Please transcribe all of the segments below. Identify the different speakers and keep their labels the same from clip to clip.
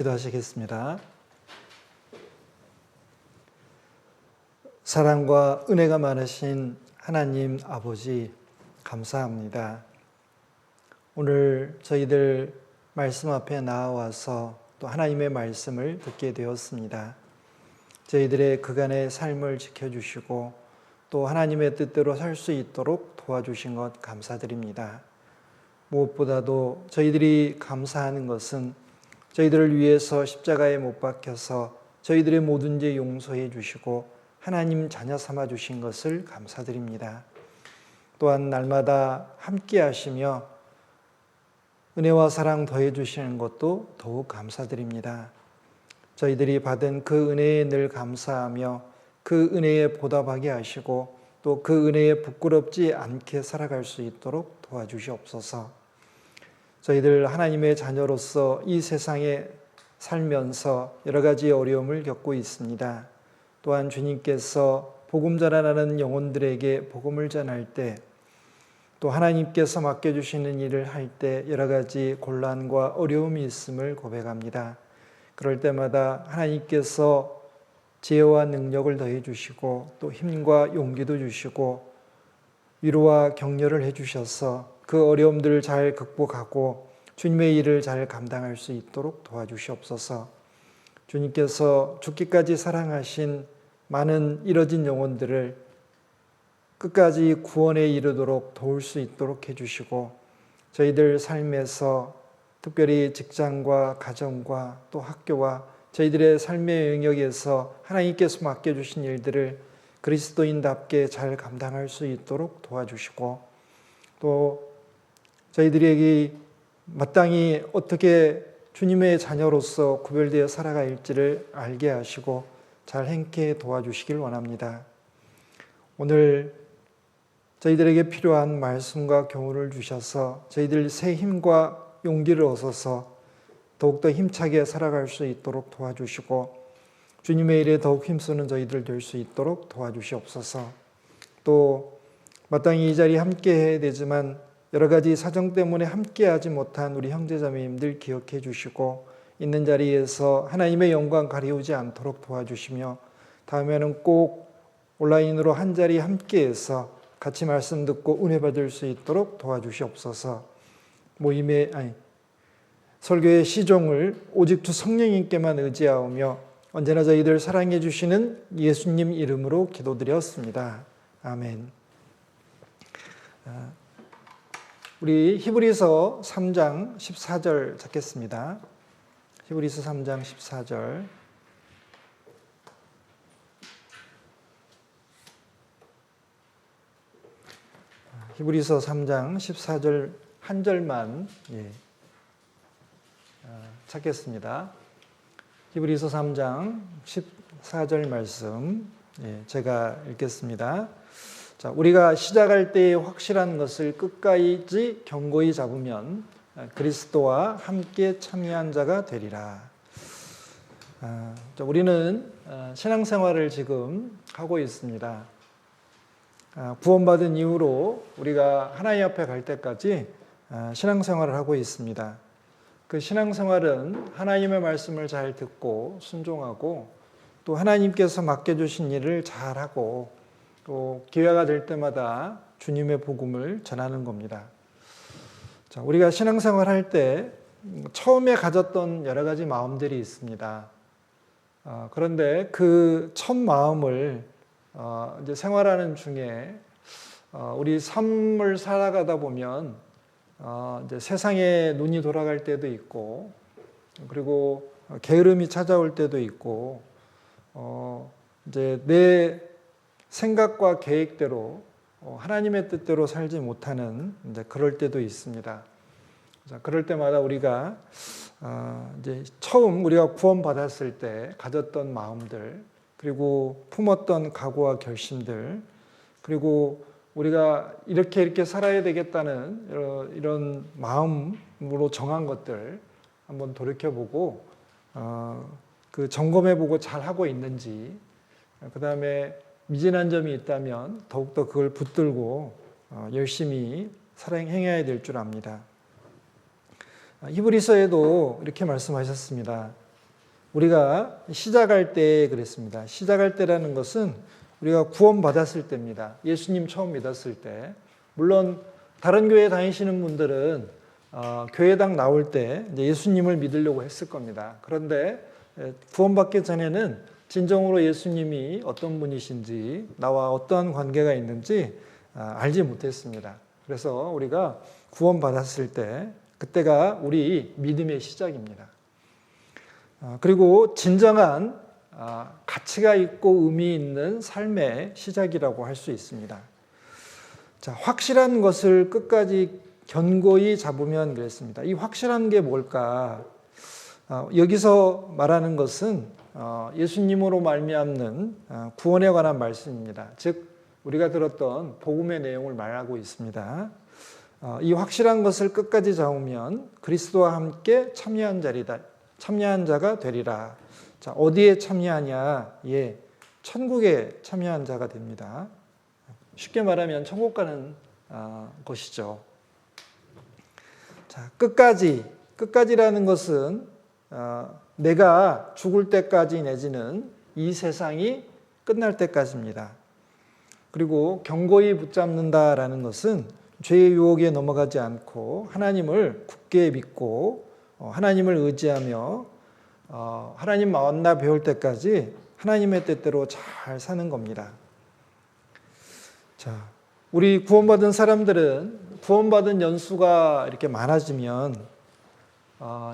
Speaker 1: 기도하시겠습니다. 사랑과 은혜가 많으신 하나님 아버지, 감사합니다. 오늘 저희들 말씀 앞에 나와서 또 하나님의 말씀을 듣게 되었습니다. 저희들의 그간의 삶을 지켜주시고 또 하나님의 뜻대로 살 수 있도록 도와주신 것 감사드립니다. 무엇보다도 저희들이 감사하는 것은 저희들을 위해서 십자가에 못 박혀서 저희들의 모든 죄 용서해 주시고 하나님 자녀 삼아 주신 것을 감사드립니다. 또한 날마다 함께 하시며 은혜와 사랑 더해 주시는 것도 더욱 감사드립니다. 저희들이 받은 그 은혜에 늘 감사하며 그 은혜에 보답하게 하시고 또 그 은혜에 부끄럽지 않게 살아갈 수 있도록 도와주시옵소서. 저희들 하나님의 자녀로서 이 세상에 살면서 여러 가지 어려움을 겪고 있습니다. 또한 주님께서 복음 전하는 영혼들에게 복음을 전할 때, 또 하나님께서 맡겨주시는 일을 할 때 여러 가지 곤란과 어려움이 있음을 고백합니다. 그럴 때마다 하나님께서 지혜와 능력을 더해 주시고 또 힘과 용기도 주시고 위로와 격려를 해 주셔서 그 어려움들을 잘 극복하고 주님의 일을 잘 감당할 수 있도록 도와주시옵소서. 주님께서 죽기까지 사랑하신 많은 이뤄진 영혼들을 끝까지 구원에 이르도록 도울 수 있도록 해주시고 저희들 삶에서 특별히 직장과 가정과 또 학교와 저희들의 삶의 영역에서 하나님께서 맡겨주신 일들을 그리스도인답게 잘 감당할 수 있도록 도와주시고 또 저희들에게 마땅히 어떻게 주님의 자녀로서 구별되어 살아갈지를 알게 하시고 잘 행케 도와주시길 원합니다. 오늘 저희들에게 필요한 말씀과 교훈을 주셔서 저희들 새 힘과 용기를 얻어서 더욱더 힘차게 살아갈 수 있도록 도와주시고 주님의 일에 더욱 힘쓰는 저희들 될 수 있도록 도와주시옵소서. 또 마땅히 이 자리에 함께 해야 되지만 여러 가지 사정 때문에 함께하지 못한 우리 형제자매님들 기억해 주시고 있는 자리에서 하나님의 영광 가리우지 않도록 도와주시며 다음에는 꼭 온라인으로 한 자리 함께해서 같이 말씀 듣고 은혜 받을 수 있도록 도와주시옵소서. 설교의 시종을 오직 주 성령님께만 의지하오며 언제나 저희들 사랑해 주시는 예수님 이름으로 기도드렸습니다. 아멘. 우리 히브리서 3장 14절 찾겠습니다. 히브리서 3장 14절. 히브리서 3장 14절 한 절만 찾겠습니다. 히브리서 3장 14절 말씀 제가 읽겠습니다. 자, 우리가 시작할 때의 확실한 것을 끝까지 견고히 잡으면 그리스도와 함께 참여한 자가 되리라. 우리는 신앙생활을 지금 하고 있습니다. 구원받은 이후로 우리가 하나님 앞에 갈 때까지 신앙생활을 하고 있습니다. 그 신앙생활은 하나님의 말씀을 잘 듣고 순종하고 또 하나님께서 맡겨주신 일을 잘하고 또 기회가 될 때마다 주님의 복음을 전하는 겁니다. 자, 우리가 신앙생활 할 때 처음에 가졌던 여러 가지 마음들이 있습니다. 그런데 그 첫 마음을 이제 생활하는 중에 우리 삶을 살아가다 보면 이제 세상에 눈이 돌아갈 때도 있고 그리고 게으름이 찾아올 때도 있고 이제 내 생각과 계획대로 하나님의 뜻대로 살지 못하는 이제 그럴 때도 있습니다. 자, 그럴 때마다 우리가 이제 처음 우리가 구원받았을 때 가졌던 마음들 그리고 품었던 각오와 결심들 그리고 우리가 이렇게 살아야 되겠다는 이런 마음으로 정한 것들 한번 돌이켜보고 그 점검해보고 잘하고 있는지 그 다음에 미진한 점이 있다면 더욱더 그걸 붙들고 열심히 행해야 될 줄 압니다. 히브리서에도 이렇게 말씀하셨습니다. 우리가 시작할 때 그랬습니다. 시작할 때라는 것은 우리가 구원받았을 때입니다. 예수님 처음 믿었을 때. 물론 다른 교회 다니시는 분들은 교회당 나올 때 이제 예수님을 믿으려고 했을 겁니다. 그런데 구원받기 전에는 진정으로 예수님이 어떤 분이신지 나와 어떠한 관계가 있는지 알지 못했습니다. 그래서 우리가 구원받았을 때 그때가 우리 믿음의 시작입니다. 그리고 진정한 가치가 있고 의미 있는 삶의 시작이라고 할 수 있습니다. 자, 확실한 것을 끝까지 견고히 잡으면 그랬습니다. 이 확실한 게 뭘까? 여기서 말하는 것은 예수님으로 말미암는 구원에 관한 말씀입니다. 즉 우리가 들었던 복음의 내용을 말하고 있습니다. 이 확실한 것을 끝까지 잡으면 그리스도와 함께 참여한 자가 되리라. 자, 어디에 참여하냐? 예, 천국에 참여한 자가 됩니다. 쉽게 말하면 천국 가는 것이죠. 자, 끝까지라는 것은 내가 죽을 때까지 내지는 이 세상이 끝날 때까지입니다. 그리고 견고히 붙잡는다라는 것은 죄의 유혹에 넘어가지 않고 하나님을 굳게 믿고 하나님을 의지하며 하나님 만나 배울 때까지 하나님의 뜻대로 잘 사는 겁니다. 자, 우리 구원받은 사람들은 구원받은 연수가 이렇게 많아지면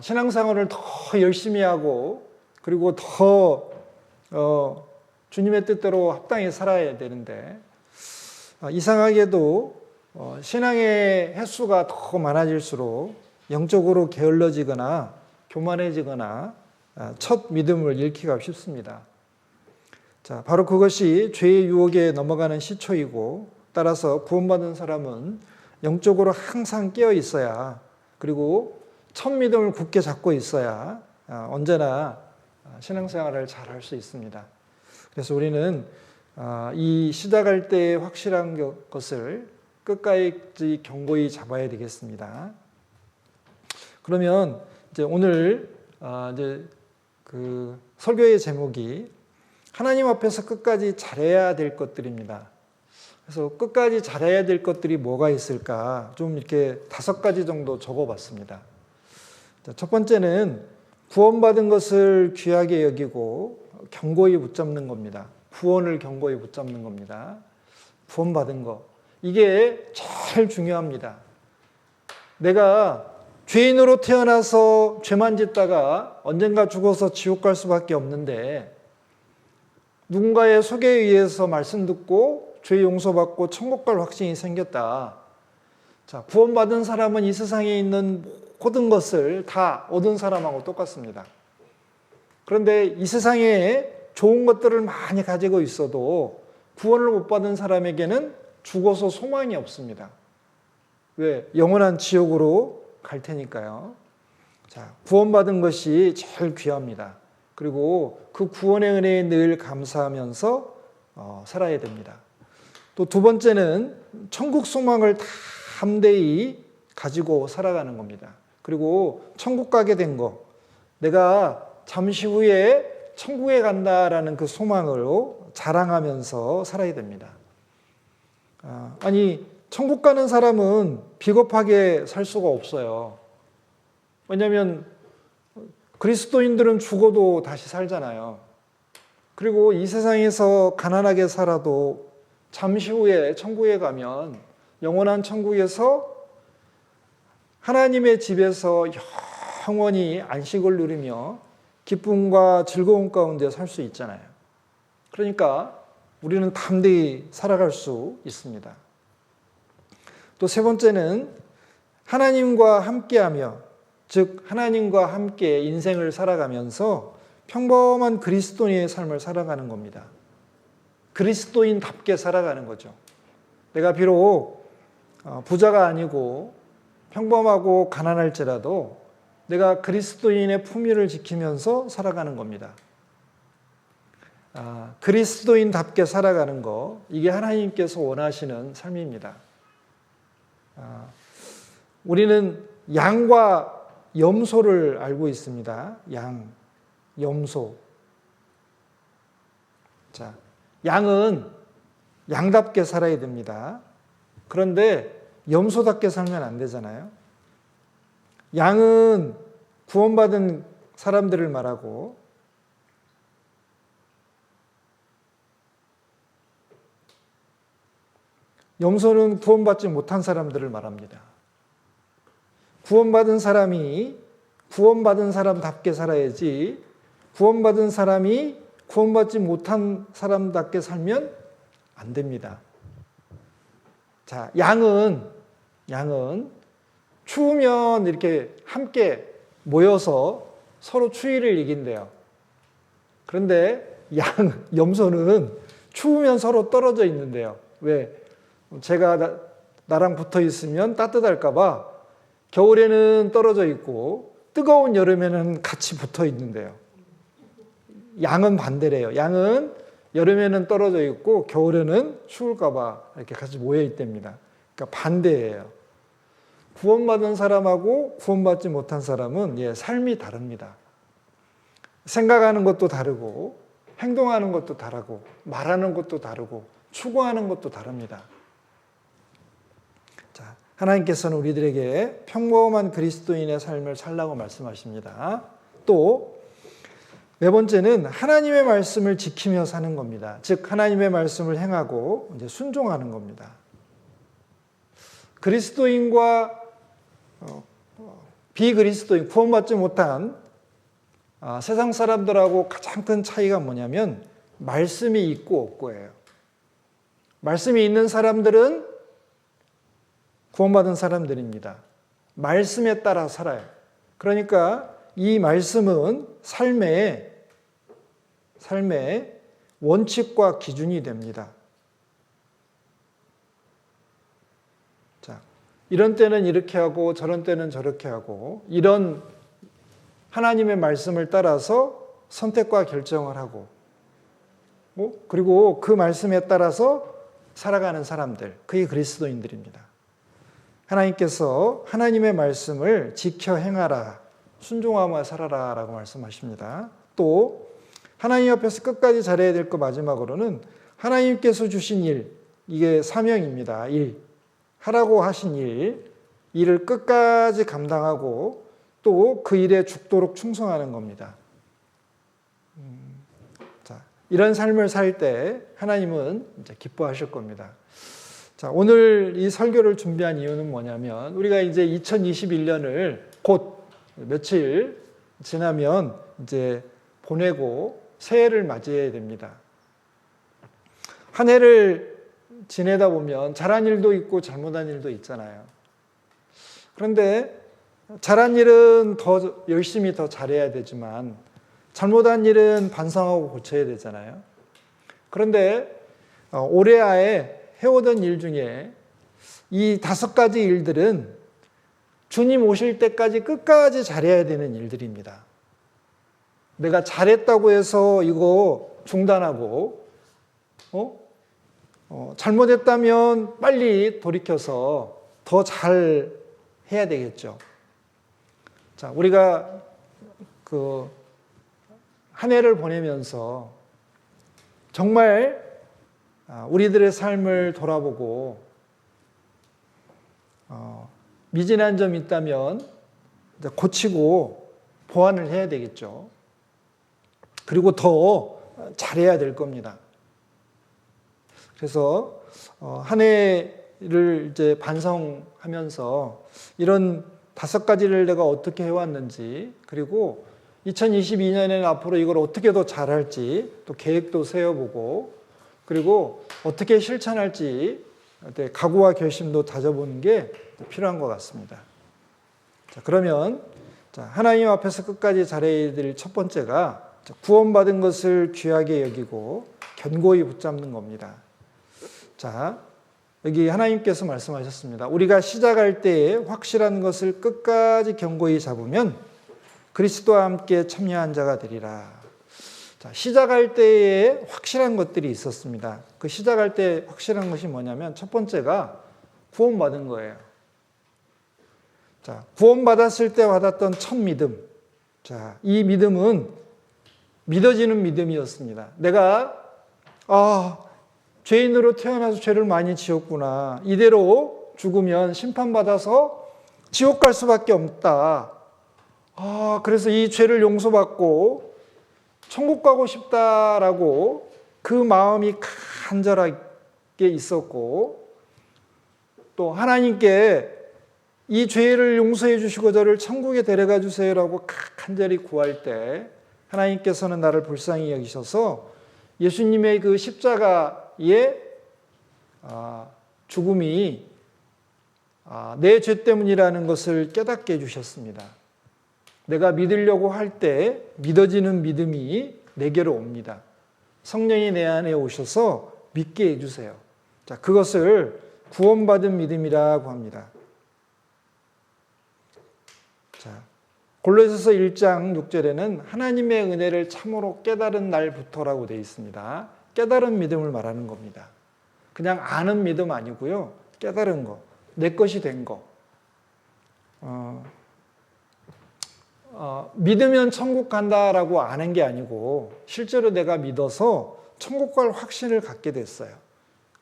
Speaker 1: 신앙생활을 더 열심히 하고 그리고 더 주님의 뜻대로 합당히 살아야 되는데 이상하게도 신앙의 횟수가 더 많아질수록 영적으로 게을러지거나 교만해지거나 첫 믿음을 잃기가 쉽습니다. 자, 바로 그것이 죄의 유혹에 넘어가는 시초이고 따라서 구원받은 사람은 영적으로 항상 깨어 있어야 그리고 첫 믿음을 굳게 잡고 있어야 언제나 신앙생활을 잘 할 수 있습니다. 그래서 우리는 이 시작할 때의 확실한 것을 끝까지 견고히 잡아야 되겠습니다. 그러면 이제 오늘 이제 그 설교의 제목이 하나님 앞에서 끝까지 잘해야 될 것들입니다. 그래서 끝까지 잘해야 될 것들이 뭐가 있을까? 좀 이렇게 5가지 정도 적어봤습니다. 첫 번째는 구원받은 것을 귀하게 여기고 견고히 붙잡는 겁니다. 구원을 견고히 붙잡는 겁니다. 구원받은 것. 이게 제일 중요합니다. 내가 죄인으로 태어나서 죄만 짓다가 언젠가 죽어서 지옥 갈 수밖에 없는데 누군가의 소개에 의해서 말씀 듣고 죄 용서받고 천국 갈 확신이 생겼다. 자, 구원받은 사람은 이 세상에 있는 모든 것을 다 얻은 사람하고 똑같습니다. 그런데 이 세상에 좋은 것들을 많이 가지고 있어도 구원을 못 받은 사람에게는 죽어서 소망이 없습니다. 왜? 영원한 지옥으로 갈 테니까요. 자, 구원받은 것이 제일 귀합니다. 그리고 그 구원의 은혜에 늘 감사하면서 살아야 됩니다. 또 두 번째는 천국 소망을 담대히 가지고 살아가는 겁니다. 그리고 천국 가게 된 거, 내가 잠시 후에 천국에 간다라는 그 소망으로 자랑하면서 살아야 됩니다. 아니, 천국 가는 사람은 비겁하게 살 수가 없어요. 왜냐하면 그리스도인들은 죽어도 다시 살잖아요. 그리고 이 세상에서 가난하게 살아도 잠시 후에 천국에 가면 영원한 천국에서 하나님의 집에서 영원히 안식을 누리며 기쁨과 즐거움 가운데 살 수 있잖아요. 그러니까 우리는 담대히 살아갈 수 있습니다. 또 세 번째는 하나님과 함께하며, 즉 하나님과 함께 인생을 살아가면서 평범한 그리스도인의 삶을 살아가는 겁니다. 그리스도인답게 살아가는 거죠. 내가 비록 부자가 아니고 평범하고 가난할지라도 내가 그리스도인의 품위를 지키면서 살아가는 겁니다. 그리스도인답게 살아가는 거, 이게 하나님께서 원하시는 삶입니다. 우리는 양과 염소를 알고 있습니다. 양. 염소. 자, 양은 양답게 살아야 됩니다. 그런데 염소답게 살면 안 되잖아요. 양은 구원받은 사람들을 말하고 염소는 구원받지 못한 사람들을 말합니다. 구원받은 사람이 구원받은 사람답게 살아야지 구원받은 사람이 구원받지 못한 사람답게 살면 안 됩니다. 자, 양은 추우면 이렇게 함께 모여서 서로 추위를 이긴대요. 그런데 염소는 추우면 서로 떨어져 있는데요. 왜? 제가 나랑 붙어 있으면 따뜻할까봐 겨울에는 떨어져 있고 뜨거운 여름에는 같이 붙어 있는데요. 양은 반대래요. 양은 여름에는 떨어져 있고 겨울에는 추울까봐 이렇게 같이 모여 있답니다. 그러니까 반대예요. 구원받은 사람하고 구원받지 못한 사람은 삶이 다릅니다. 생각하는 것도 다르고 행동하는 것도 다르고 말하는 것도 다르고 추구하는 것도 다릅니다. 자, 하나님께서는 우리들에게 평범한 그리스도인의 삶을 살라고 말씀하십니다. 또 네 번째는 하나님의 말씀을 지키며 사는 겁니다. 즉 하나님의 말씀을 행하고 이제 순종하는 겁니다. 그리스도인과 비그리스도인, 구원받지 못한 세상 사람들하고 가장 큰 차이가 뭐냐면 말씀이 있고 없고예요. 말씀이 있는 사람들은 구원받은 사람들입니다. 말씀에 따라 살아요. 그러니까 이 말씀은 삶의 원칙과 기준이 됩니다. 자, 이런 때는 이렇게 하고 저런 때는 저렇게 하고 이런 하나님의 말씀을 따라서 선택과 결정을 하고 그리고 그 말씀에 따라서 살아가는 사람들, 그게 그리스도인들입니다. 하나님께서 하나님의 말씀을 지켜 행하라, 순종하며 살아라 라고 말씀하십니다. 또 하나님 앞에서 끝까지 잘해야 될 거 마지막으로는 하나님께서 주신 일, 이게 사명입니다. 일, 하라고 하신 일을 끝까지 감당하고 또 그 일에 죽도록 충성하는 겁니다. 자, 이런 삶을 살 때 하나님은 이제 기뻐하실 겁니다. 자, 오늘 이 설교를 준비한 이유는 뭐냐면 우리가 이제 2021년을 곧 며칠 지나면 이제 보내고 새해를 맞이해야 됩니다. 한 해를 지내다 보면 잘한 일도 있고 잘못한 일도 있잖아요. 그런데 잘한 일은 더 열심히 더 잘해야 되지만 잘못한 일은 반성하고 고쳐야 되잖아요. 그런데 올해에 해오던 일 중에 이 5가지 일들은 주님 오실 때까지 끝까지 잘해야 되는 일들입니다. 내가 잘했다고 해서 이거 중단하고 잘못했다면 빨리 돌이켜서 더 잘 해야 되겠죠. 자, 우리가 한 해를 보내면서 정말 우리들의 삶을 돌아보고 미진한 점이 있다면 고치고 보완을 해야 되겠죠. 그리고 더 잘해야 될 겁니다. 그래서 한 해를 이제 반성하면서 이런 5가지를 내가 어떻게 해왔는지, 그리고 2022년에는 앞으로 이걸 어떻게 더 잘할지 또 계획도 세워보고, 그리고 어떻게 실천할지 각오와 결심도 다져보는 게 필요한 것 같습니다. 자, 그러면 하나님 앞에서 끝까지 잘해야 될 첫 번째가 구원받은 것을 귀하게 여기고 견고히 붙잡는 겁니다. 자, 여기 하나님께서 말씀하셨습니다. 우리가 시작할 때에 확실한 것을 끝까지 견고히 잡으면 그리스도와 함께 참여한 자가 되리라. 자, 시작할 때에 확실한 것들이 있었습니다. 그 시작할 때 확실한 것이 뭐냐면 첫 번째가 구원받은 거예요. 자, 구원받았을 때 받았던 첫 믿음. 자, 이 믿음은 믿어지는 믿음이었습니다. 내가 죄인으로 태어나서 죄를 많이 지었구나. 이대로 죽으면 심판받아서 지옥 갈 수밖에 없다. 그래서 이 죄를 용서받고 천국 가고 싶다라고 그 마음이 간절하게 있었고, 또 하나님께 이 죄를 용서해 주시고 저를 천국에 데려가 주세요라고 간절히 구할 때 하나님께서는 나를 불쌍히 여기셔서 예수님의 그 십자가의 죽음이 내 죄 때문이라는 것을 깨닫게 해주셨습니다. 내가 믿으려고 할 때 믿어지는 믿음이 내게로 옵니다. 성령이 내 안에 오셔서 믿게 해주세요. 자, 그것을 구원받은 믿음이라고 합니다. 자, 골로새서 1장 6절에는 하나님의 은혜를 참으로 깨달은 날부터라고 되어 있습니다. 깨달은 믿음을 말하는 겁니다. 그냥 아는 믿음 아니고요. 깨달은 거, 내 것이 된 거. 믿으면 천국 간다라고 아는 게 아니고 실제로 내가 믿어서 천국 갈 확신을 갖게 됐어요.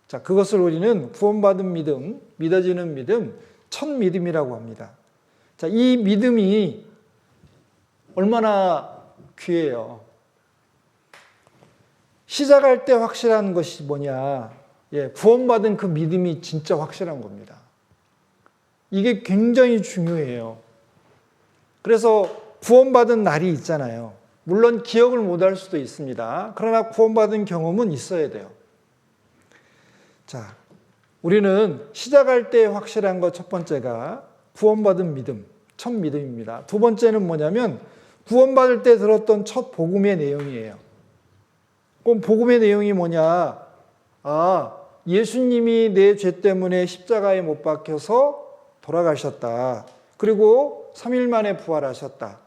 Speaker 1: 자, 그것을 우리는 구원받은 믿음, 믿어지는 믿음, 첫 믿음이라고 합니다. 자, 이 믿음이 얼마나 귀해요. 시작할 때 확실한 것이 뭐냐? 구원받은 그 믿음이 진짜 확실한 겁니다. 이게 굉장히 중요해요. 그래서 구원받은 날이 있잖아요. 물론 기억을 못할 수도 있습니다. 그러나 구원받은 경험은 있어야 돼요. 자, 우리는 시작할 때 확실한 것 첫 번째가 구원받은 믿음, 첫 믿음입니다. 두 번째는 뭐냐면 구원받을 때 들었던 첫 복음의 내용이에요. 그럼 복음의 내용이 뭐냐? 예수님이 내 죄 때문에 십자가에 못 박혀서 돌아가셨다. 그리고 3일 만에 부활하셨다.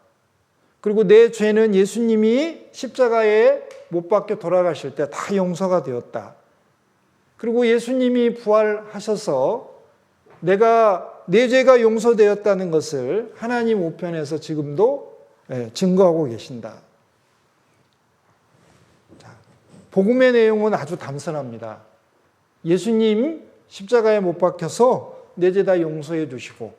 Speaker 1: 그리고 내 죄는 예수님이 십자가에 못 박혀 돌아가실 때 다 용서가 되었다. 그리고 예수님이 부활하셔서 내 죄가 용서되었다는 것을 하나님 우편에서 지금도 증거하고 계신다. 자, 복음의 내용은 아주 단순합니다. 예수님 십자가에 못 박혀서 내 죄 다 용서해 주시고,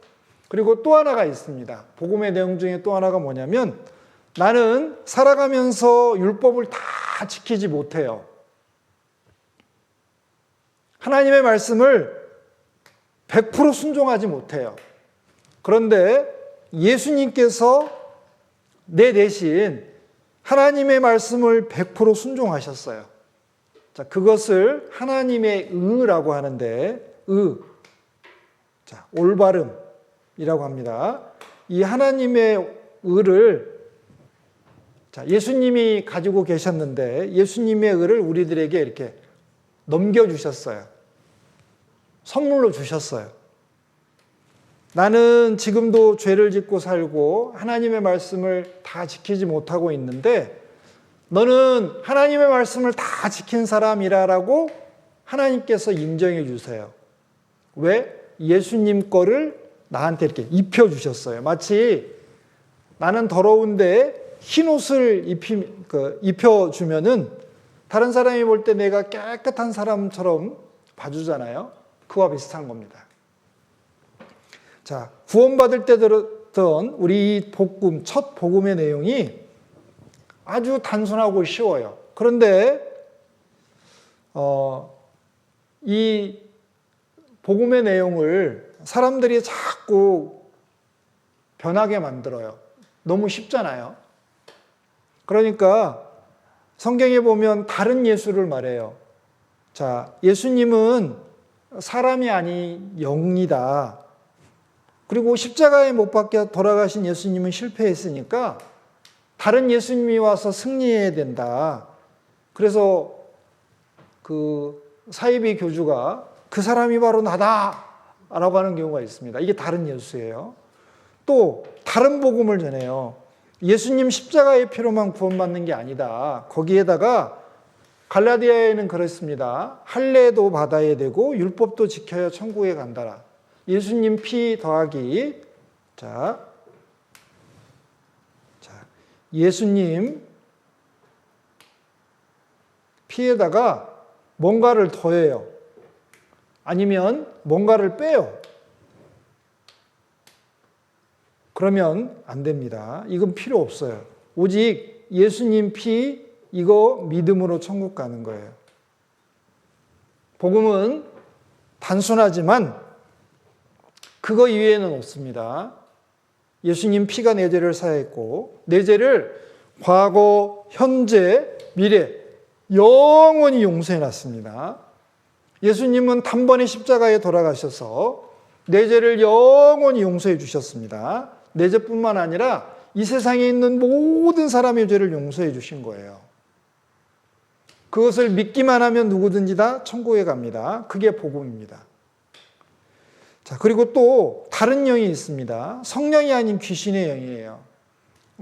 Speaker 1: 그리고 또 하나가 있습니다. 복음의 내용 중에 또 하나가 뭐냐면 나는 살아가면서 율법을 다 지키지 못해요. 하나님의 말씀을 100% 순종하지 못해요. 그런데 예수님께서 내 대신 하나님의 말씀을 100% 순종하셨어요. 자, 그것을 하나님의 의라고 하는데, 자, 올바름이라고 합니다. 이 하나님의 의를 예수님이 가지고 계셨는데 예수님의 의를 우리들에게 이렇게 넘겨주셨어요. 선물로 주셨어요. 나는 지금도 죄를 짓고 살고 하나님의 말씀을 다 지키지 못하고 있는데 너는 하나님의 말씀을 다 지킨 사람이라고 하나님께서 인정해 주세요. 왜? 예수님 거를 나한테 이렇게 입혀주셨어요. 마치 나는 더러운데 흰 옷을 입혀주면은 다른 사람이 볼 때 내가 깨끗한 사람처럼 봐주잖아요. 그와 비슷한 겁니다. 자, 구원받을 때 들었던 우리 복음, 첫 복음의 내용이 아주 단순하고 쉬워요. 그런데 이 복음의 내용을 사람들이 자꾸 변하게 만들어요. 너무 쉽잖아요. 그러니까 성경에 보면 다른 예수를 말해요. 자, 예수님은 사람이 아닌 영이다. 그리고 십자가에 못 박혀 돌아가신 예수님은 실패했으니까 다른 예수님이 와서 승리해야 된다. 그래서 그 사이비 교주가 그 사람이 바로 나다 라고 하는 경우가 있습니다. 이게 다른 예수예요. 또 다른 복음을 전해요. 예수님 십자가의 피로만 구원받는 게 아니다. 거기에다가 갈라디아에는 그렇습니다. 할례도 받아야 되고 율법도 지켜야 천국에 간다라. 예수님 피 더하기. 자, 예수님 피에다가 뭔가를 더해요. 아니면 뭔가를 빼요. 그러면 안 됩니다. 이건 필요 없어요. 오직 예수님 피 이거 믿음으로 천국 가는 거예요. 복음은 단순하지만 그거 이외에는 없습니다. 예수님 피가 내 죄를 사했고 내 죄를 과거, 현재, 미래 영원히 용서해 놨습니다. 예수님은 단번에 십자가에 돌아가셔서 내 죄를 영원히 용서해 주셨습니다. 내 죄뿐만 아니라 이 세상에 있는 모든 사람의 죄를 용서해 주신 거예요. 그것을 믿기만 하면 누구든지 다 천국에 갑니다. 그게 복음입니다. 자, 그리고 또 다른 영이 있습니다. 성령이 아닌 귀신의 영이에요.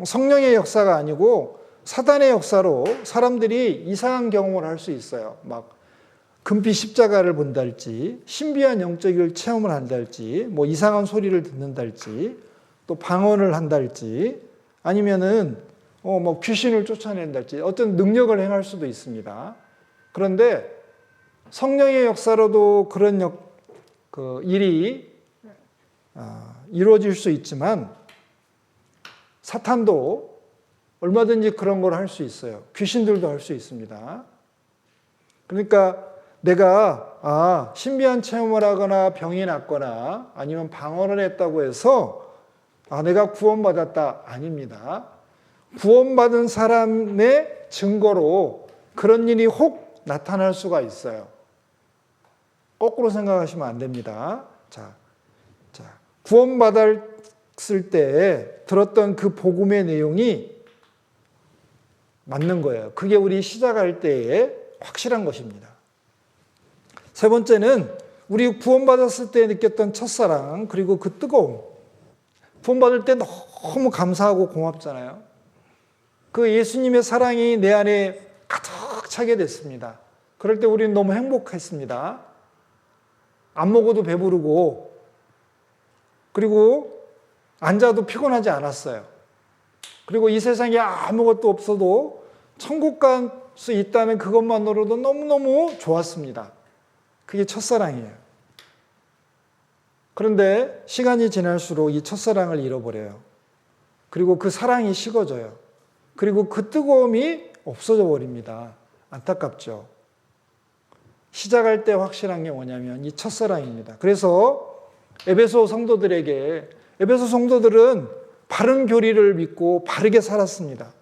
Speaker 1: 성령의 역사가 아니고 사단의 역사로 사람들이 이상한 경험을 할 수 있어요. 막 금빛 십자가를 본달지, 신비한 영적인 체험을 한달지, 뭐 이상한 소리를 듣는달지, 또 방언을 한달지, 아니면은 뭐 귀신을 쫓아낸달지, 어떤 능력을 행할 수도 있습니다. 그런데 성령의 역사로도 그런 일이 이루어질 수 있지만 사탄도 얼마든지 그런 걸 할 수 있어요. 귀신들도 할 수 있습니다. 그러니까 내가 신비한 체험을 하거나 병이 났거나 아니면 방언을 했다고 해서 내가 구원받았다. 아닙니다. 구원받은 사람의 증거로 그런 일이 혹 나타날 수가 있어요. 거꾸로 생각하시면 안 됩니다. 자, 구원받았을 때 들었던 그 복음의 내용이 맞는 거예요. 그게 우리 시작할 때에 확실한 것입니다. 세 번째는 우리 구원받았을 때 느꼈던 첫사랑, 그리고 그 뜨거움. 구원받을 때 너무 감사하고 고맙잖아요. 그 예수님의 사랑이 내 안에 가득 차게 됐습니다. 그럴 때 우리는 너무 행복했습니다. 안 먹어도 배부르고, 그리고 앉아도 피곤하지 않았어요. 그리고 이 세상에 아무것도 없어도 천국 갈 수 있다는 그것만으로도 너무너무 좋았습니다. 그게 첫사랑이에요. 그런데 시간이 지날수록 이 첫사랑을 잃어버려요. 그리고 그 사랑이 식어져요. 그리고 그 뜨거움이 없어져 버립니다. 안타깝죠. 시작할 때 확실한 게 뭐냐면 이 첫사랑입니다. 그래서 에베소 성도들은 바른 교리를 믿고 바르게 살았습니다.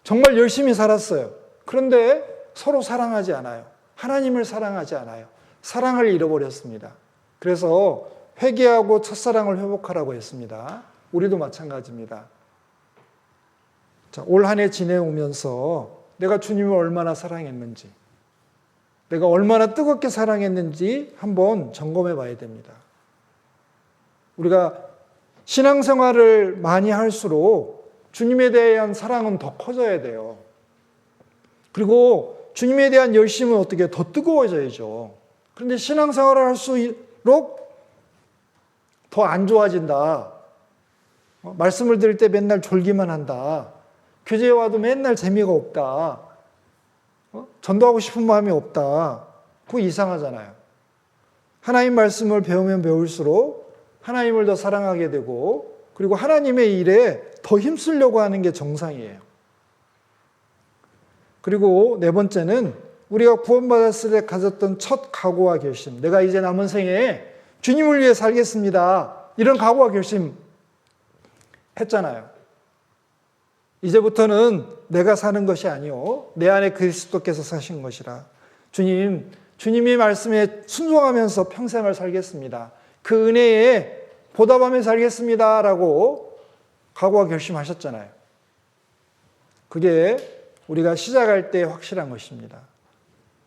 Speaker 1: 정말 열심히 살았어요. 그런데 서로 사랑하지 않아요. 하나님을 사랑하지 않아요. 사랑을 잃어버렸습니다. 그래서 회개하고 첫사랑을 회복하라고 했습니다. 우리도 마찬가지입니다. 자, 올 한 해 지내오면서 내가 주님을 얼마나 사랑했는지, 내가 얼마나 뜨겁게 사랑했는지 한번 점검해 봐야 됩니다. 우리가 신앙생활을 많이 할수록 주님에 대한 사랑은 더 커져야 돼요. 그리고 주님에 대한 열심은 어떻게 더 뜨거워져야죠. 그런데 신앙생활을 할수록 더 안 좋아진다. 말씀을 들을 때 맨날 졸기만 한다. 교제에 와도 맨날 재미가 없다. 전도하고 싶은 마음이 없다. 그거 이상하잖아요. 하나님 말씀을 배우면 배울수록 하나님을 더 사랑하게 되고, 그리고 하나님의 일에 더 힘쓰려고 하는 게 정상이에요. 그리고 네 번째는 우리가 구원받았을 때 가졌던 첫 각오와 결심. 내가 이제 남은 생에 주님을 위해 살겠습니다. 이런 각오와 결심 했잖아요. 이제부터는 내가 사는 것이 아니요 내 안에 그리스도께서 사신 것이라. 주님이 말씀에 순종하면서 평생을 살겠습니다. 그 은혜에 보답하며 살겠습니다. 라고 각오와 결심하셨잖아요. 그게 우리가 시작할 때 확실한 것입니다.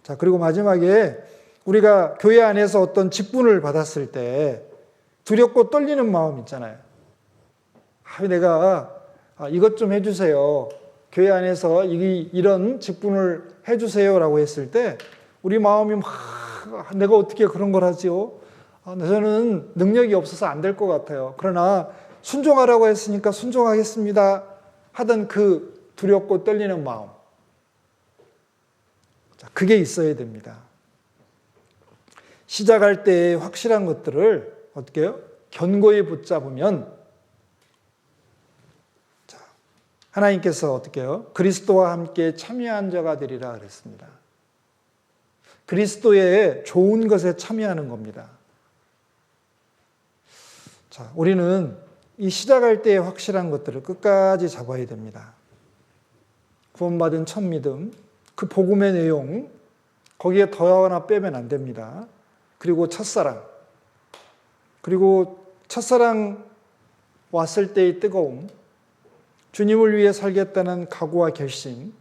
Speaker 1: 자, 그리고 마지막에 우리가 교회 안에서 어떤 직분을 받았을 때 두렵고 떨리는 마음 있잖아요. 내가 이것 좀 해주세요. 교회 안에서 이런 직분을 해주세요. 라고 했을 때 우리 마음이 내가 어떻게 그런 걸 하지요? 저는 능력이 없어서 안 될 것 같아요. 그러나 순종하라고 했으니까 순종하겠습니다. 하던 그 두렵고 떨리는 마음. 자, 그게 있어야 됩니다. 시작할 때 확실한 것들을 어떻게 해요? 견고히 붙잡으면 자, 하나님께서 어떻게 해요? 그리스도와 함께 참여한 자가 되리라 그랬습니다. 그리스도의 좋은 것에 참여하는 겁니다. 자, 우리는 이 시작할 때의 확실한 것들을 끝까지 잡아야 됩니다. 구원받은 첫 믿음, 그 복음의 내용, 거기에 더 하나 빼면 안 됩니다. 그리고 첫사랑, 그리고 첫사랑 왔을 때의 뜨거움, 주님을 위해 살겠다는 각오와 결심,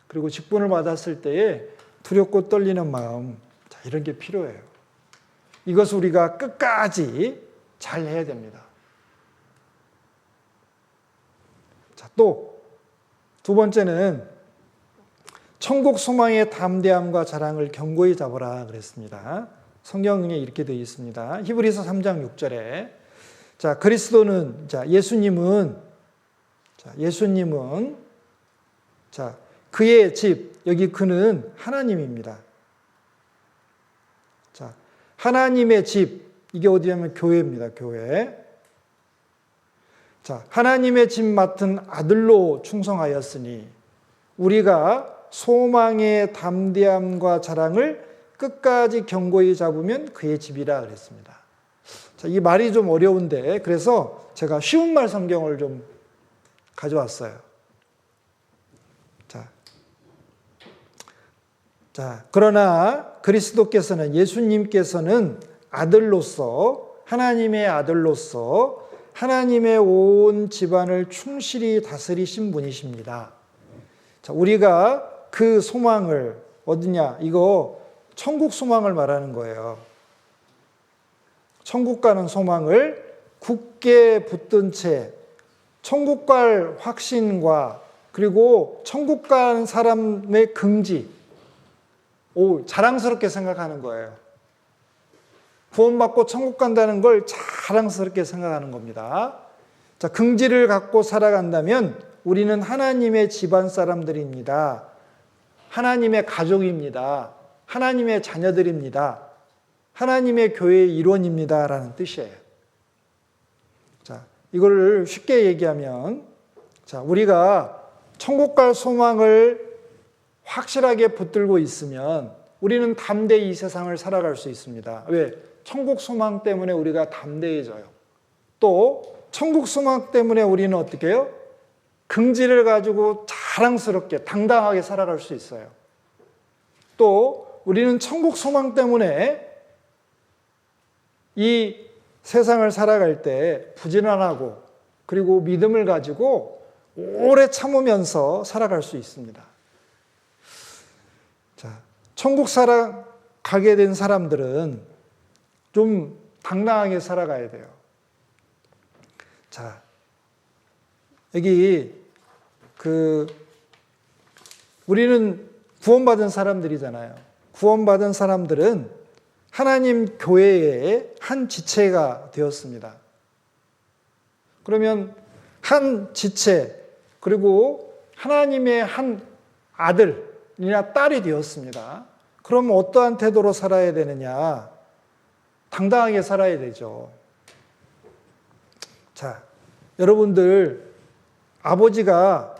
Speaker 1: 그리고 직분을 받았을 때의 두렵고 떨리는 마음, 자, 이런 게 필요해요. 이것을 우리가 끝까지 잘 해야 됩니다. 자, 또 두 번째는 천국 소망의 담대함과 자랑을 견고히 잡으라 그랬습니다. 성경에 이렇게 되어 있습니다. 히브리서 3장 6절에 자, 그리스도는 자, 예수님은 자, 그의 집, 여기 그는 하나님입니다. 자, 하나님의 집, 이게 어디냐면 교회입니다. 교회. 자, 하나님의 집 맡은 아들로 충성하였으니 우리가 소망의 담대함과 자랑을 끝까지 견고히 잡으면 그의 집이라 그랬습니다. 자, 이 말이 좀 어려운데 그래서 제가 쉬운 말 성경을 좀 가져왔어요. 자, 그러나 그리스도께서는 예수님께서는 아들로서 하나님의 아들로서 하나님의 온 집안을 충실히 다스리신 분이십니다. 자, 우리가 그 소망을 어디냐? 이거 천국 소망을 말하는 거예요. 천국 가는 소망을 굳게 붙든 채 천국 갈 확신과 그리고 천국 가는 사람의 긍지, 자랑스럽게 생각하는 거예요. 구원받고 천국 간다는 걸 자랑스럽게 생각하는 겁니다. 자, 긍지를 갖고 살아간다면 우리는 하나님의 집안 사람들입니다. 하나님의 가족입니다. 하나님의 자녀들입니다. 하나님의 교회의 일원입니다. 라는 뜻이에요. 자, 이거를 쉽게 얘기하면, 자, 우리가 천국 갈 소망을 확실하게 붙들고 있으면 우리는 담대히 이 세상을 살아갈 수 있습니다. 왜? 천국 소망 때문에 우리가 담대해져요. 또 천국 소망 때문에 우리는 어떻게 해요? 긍지를 가지고 자랑스럽게 당당하게 살아갈 수 있어요. 또 우리는 천국 소망 때문에 이 세상을 살아갈 때 부지런하고 그리고 믿음을 가지고 오래 참으면서 살아갈 수 있습니다. 자, 천국 가게 된 사람들은 좀 당당하게 살아가야 돼요. 자, 여기 우리는 구원받은 사람들이잖아요. 구원받은 사람들은 하나님 교회의 한 지체가 되었습니다. 그러면 한 지체, 그리고 하나님의 한 아들이나 딸이 되었습니다. 그럼 어떠한 태도로 살아야 되느냐? 당당하게 살아야 되죠. 자, 여러분들 아버지가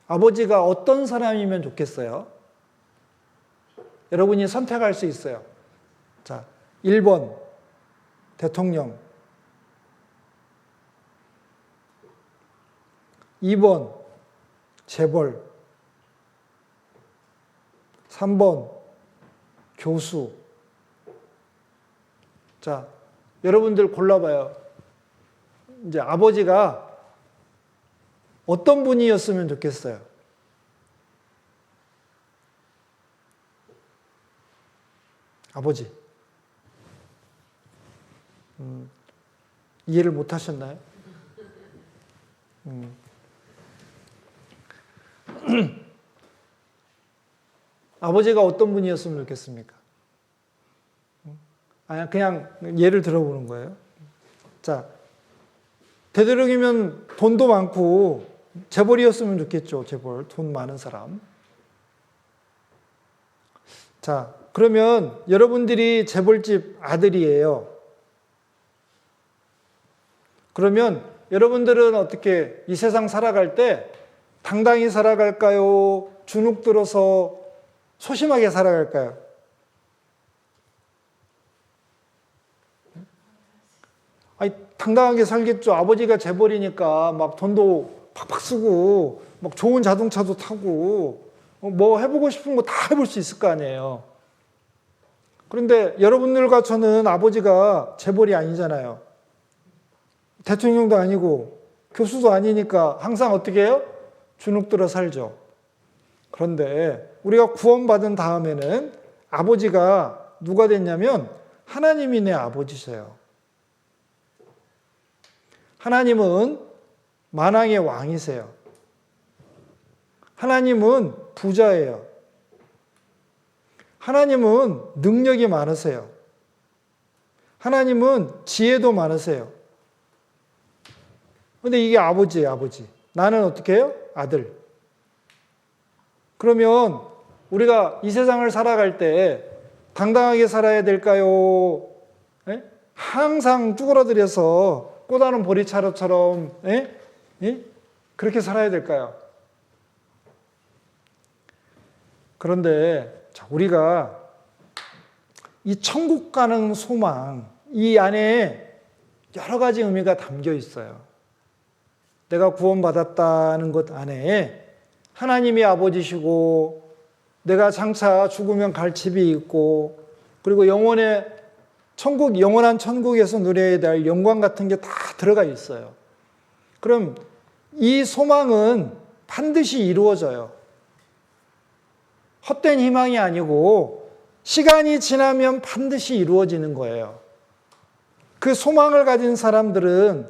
Speaker 1: 어떤 사람이면 좋겠어요? 여러분이 선택할 수 있어요. 자, 1번 대통령, 2번 재벌, 3번 교수. 자, 여러분들 골라봐요. 이제 아버지가 어떤 분이었으면 좋겠어요? 아버지. 이해를 못 하셨나요? 아버지가 어떤 분이었으면 좋겠습니까? 그냥 예를 들어보는 거예요. 자, 되도록이면 돈도 많고 재벌이었으면 좋겠죠. 재벌, 돈 많은 사람. 자, 그러면 여러분들이 재벌집 아들이에요. 그러면 여러분들은 어떻게 이 세상 살아갈 때 당당히 살아갈까요? 주눅 들어서 소심하게 살아갈까요? 아니, 당당하게 살겠죠. 아버지가 재벌이니까 막 돈도 팍팍 쓰고 막 좋은 자동차도 타고 뭐 해보고 싶은 거 다 해볼 수 있을 거 아니에요. 그런데 여러분들과 저는 아버지가 재벌이 아니잖아요. 대통령도 아니고 교수도 아니니까 항상 어떻게 해요? 주눅 들어 살죠. 그런데 우리가 구원받은 다음에는 아버지가 누가 됐냐면 하나님이 내 아버지세요. 하나님은 만왕의 왕이세요. 하나님은 부자예요. 하나님은 능력이 많으세요. 하나님은 지혜도 많으세요. 근데 이게 아버지예요, 아버지. 나는 어떻게 해요? 아들. 그러면 우리가 이 세상을 살아갈 때 당당하게 살아야 될까요? 에? 항상 쭈그러들여서 꼬다는 보리차로처럼 그렇게 살아야 될까요? 그런데 우리가 이 천국 가는 소망, 이 안에 여러 가지 의미가 담겨 있어요. 내가 구원받았다는 것 안에 하나님이 아버지시고 내가 장차 죽으면 갈 집이 있고 그리고 영원한 천국에서 누려야 될 영광 같은 게 다 들어가 있어요. 그럼 이 소망은 반드시 이루어져요. 헛된 희망이 아니고 시간이 지나면 반드시 이루어지는 거예요. 그 소망을 가진 사람들은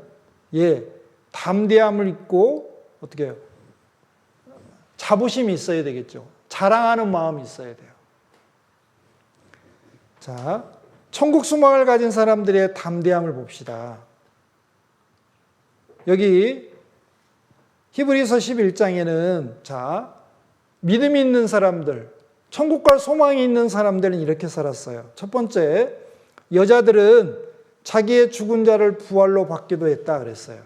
Speaker 1: 담대함을 있고 어떻게 해요? 자부심이 있어야 되겠죠. 자랑하는 마음이 있어야 돼요. 자, 천국 소망을 가진 사람들의 담대함을 봅시다. 여기 히브리서 11장에는 믿음이 있는 사람들, 천국 갈 소망이 있는 사람들은 이렇게 살았어요. 첫 번째, 여자들은 자기의 죽은 자를 부활로 받기도 했다 그랬어요.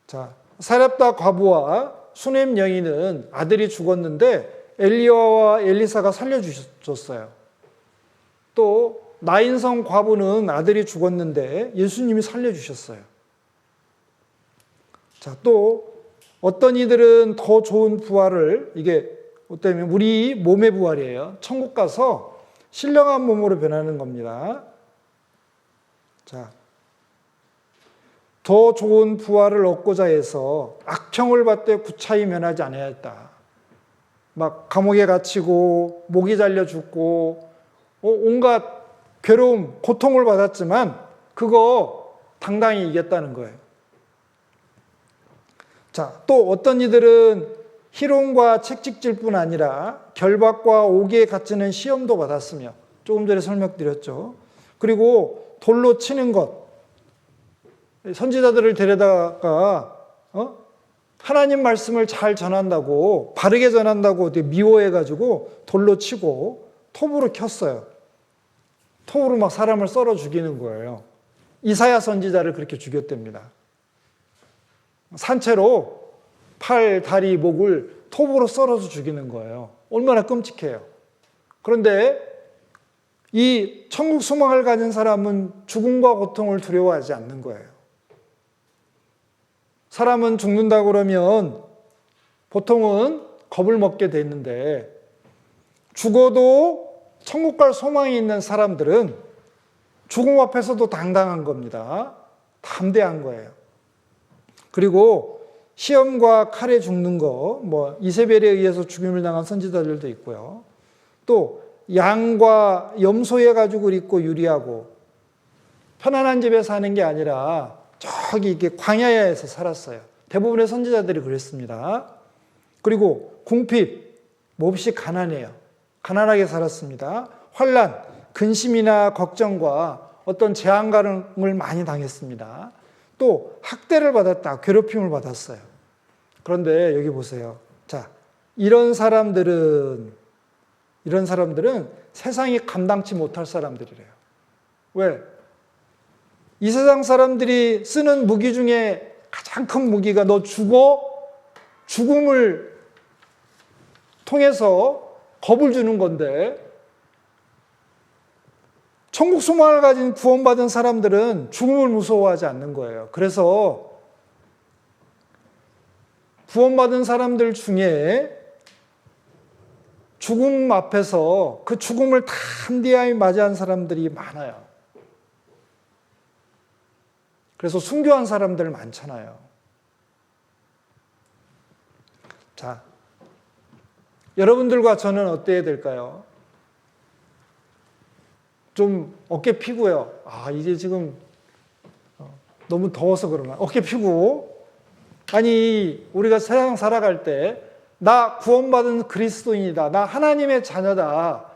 Speaker 1: 자, 사렙다 과부와 수넴 여인은 아들이 죽었는데 엘리야와 엘리사가 살려주셨어요. 또 나인성 과부는 아들이 죽었는데 예수님이 살려주셨어요. 자, 또 어떤 이들은 더 좋은 부활을, 이게 어떠면 우리 몸의 부활이에요. 천국 가서 신령한 몸으로 변하는 겁니다. 자, 더 좋은 부활을 얻고자 해서 악평을 받되 구차히 면하지 않아야했다. 막 감옥에 갇히고 목이 잘려 죽고 온갖 괴로움, 고통을 받았지만 그거 당당히 이겼다는 거예요. 자, 또 어떤 이들은 희롱과 채찍질 뿐 아니라 결박과 옥에 갇히는 시험도 받았으며 조금 전에 설명드렸죠. 그리고 돌로 치는 것, 선지자들을 데려다가 하나님 말씀을 잘 전한다고, 바르게 전한다고 미워해가지고 돌로 치고 톱으로 켰어요. 톱으로 막 사람을 썰어 죽이는 거예요. 이사야 선지자를 그렇게 죽였답니다. 산채로 팔, 다리, 목을 톱으로 썰어서 죽이는 거예요. 얼마나 끔찍해요. 그런데 이 천국 소망을 가진 사람은 죽음과 고통을 두려워하지 않는 거예요. 사람은 죽는다고 그러면 보통은 겁을 먹게 되는데 죽어도 천국 갈 소망이 있는 사람들은 죽음 앞에서도 당당한 겁니다. 담대한 거예요. 그리고 시험과 칼에 죽는 거, 이세벨에 의해서 죽임을 당한 선지자들도 있고요. 또 양과 염소해 가죽을 입고 유리하고 편안한 집에 사는 게 아니라 저기 이렇게 광야에서 살았어요. 대부분의 선지자들이 그랬습니다. 그리고 궁핍, 몹시 가난해요. 가난하게 살았습니다. 환난, 근심이나 걱정과 어떤 재앙감을 많이 당했습니다. 또 학대를 받았다, 괴롭힘을 받았어요. 그런데 여기 보세요. 자, 이런 사람들은 세상이 감당치 못할 사람들이래요. 왜? 이 세상 사람들이 쓰는 무기 중에 가장 큰 무기가 너 죽어? 죽음을 통해서 겁을 주는 건데, 천국 소망을 가진 구원받은 사람들은 죽음을 무서워하지 않는 거예요. 그래서 구원받은 사람들 중에 죽음 앞에서 그 죽음을 담대하게 맞이한 사람들이 많아요. 그래서 순교한 사람들 많잖아요. 자, 여러분들과 저는 어때야 될까요? 좀 어깨 피고요. 이제 지금 너무 더워서 그러나. 어깨 피고. 아니, 우리가 세상 살아갈 때, 나 구원받은 그리스도인이다. 나 하나님의 자녀다.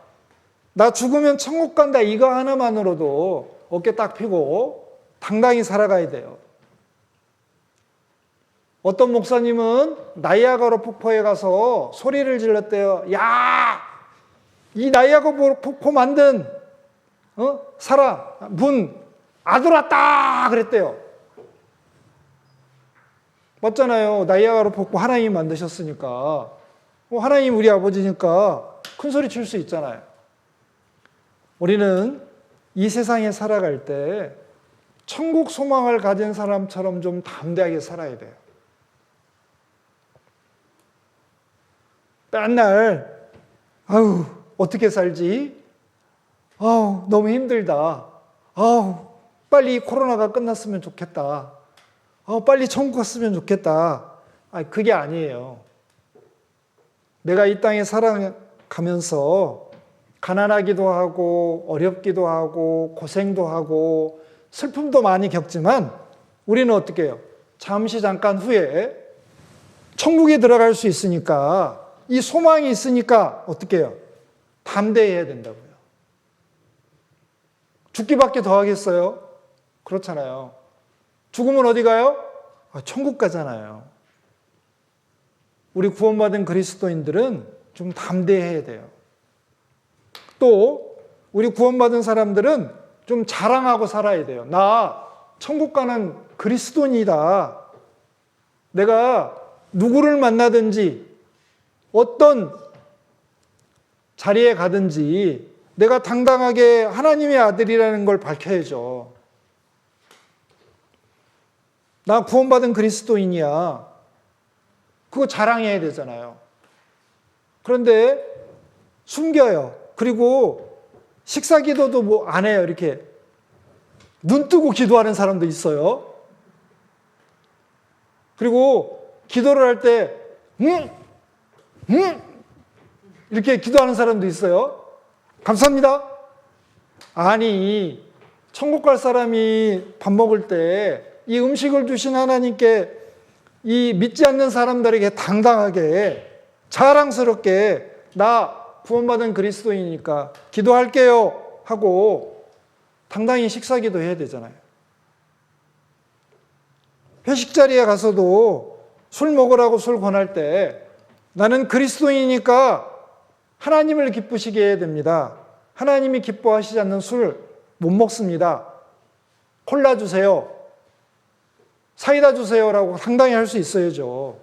Speaker 1: 나 죽으면 천국 간다. 이거 하나만으로도 어깨 딱 피고 당당히 살아가야 돼요. 어떤 목사님은 나이아가라 폭포에 가서 소리를 질렀대요. 야! 이 나이아가라 폭포 만든 사람, 아들 왔다! 그랬대요. 맞잖아요. 나이아가라 폭포 하나님이 만드셨으니까. 하나님 우리 아버지니까 큰 소리 칠 수 있잖아요. 우리는 이 세상에 살아갈 때 천국 소망을 가진 사람처럼 좀 담대하게 살아야 돼요. 맨날 어떻게 살지? 너무 힘들다. 빨리 코로나가 끝났으면 좋겠다. 빨리 천국 갔으면 좋겠다. 그게 아니에요. 내가 이 땅에 살아가면서 가난하기도 하고 어렵기도 하고 고생도 하고 슬픔도 많이 겪지만 우리는 어떻게 해요? 잠시 잠깐 후에 천국에 들어갈 수 있으니까, 이 소망이 있으니까 어떻게 해요? 담대해야 된다고요. 죽기밖에 더 하겠어요? 그렇잖아요. 죽으면 어디 가요? 천국 가잖아요. 우리 구원받은 그리스도인들은 좀 담대해야 돼요. 또 우리 구원받은 사람들은 좀 자랑하고 살아야 돼요. 나 천국 가는 그리스도인이다. 내가 누구를 만나든지 어떤 자리에 가든지 내가 당당하게 하나님의 아들이라는 걸 밝혀야죠. 나 구원받은 그리스도인이야. 그거 자랑해야 되잖아요. 그런데 숨겨요. 그리고 식사 기도도 안 해요. 이렇게 눈 뜨고 기도하는 사람도 있어요. 그리고 기도를 할 때 이렇게 기도하는 사람도 있어요. 감사합니다. 아니, 천국 갈 사람이 밥 먹을 때 이 음식을 주신 하나님께 이 믿지 않는 사람들에게 당당하게 자랑스럽게 나 구원받은 그리스도이니까 기도할게요 하고 당당히 식사기도 해야 되잖아요. 회식 자리에 가서도 술 먹으라고 술 권할 때 나는 그리스도이니까 하나님을 기쁘시게 해야 됩니다. 하나님이 기뻐하시지 않는 술 못 먹습니다. 콜라 주세요. 사이다 주세요라고 당당히 할 수 있어야죠.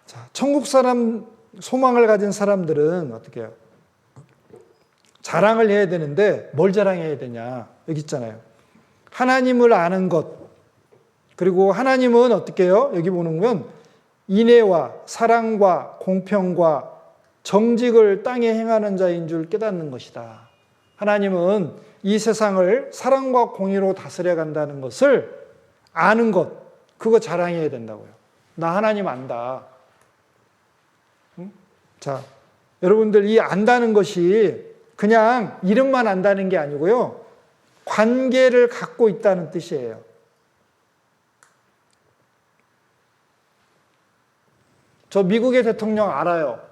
Speaker 1: 자, 천국 사람, 소망을 가진 사람들은 어떻게 해요? 자랑을 해야 되는데 뭘 자랑해야 되냐? 여기 있잖아요. 하나님을 아는 것. 그리고 하나님은 어떻게 해요? 여기 보면 인애와 사랑과 공평과 정직을 땅에 행하는 자인 줄 깨닫는 것이다. 하나님은 이 세상을 사랑과 공의로 다스려 간다는 것을 아는 것, 그거 자랑해야 된다고요. 나 하나님 안다. 자, 여러분들 이 안다는 것이 그냥 이름만 안다는 게 아니고요. 관계를 갖고 있다는 뜻이에요. 저 미국의 대통령 알아요.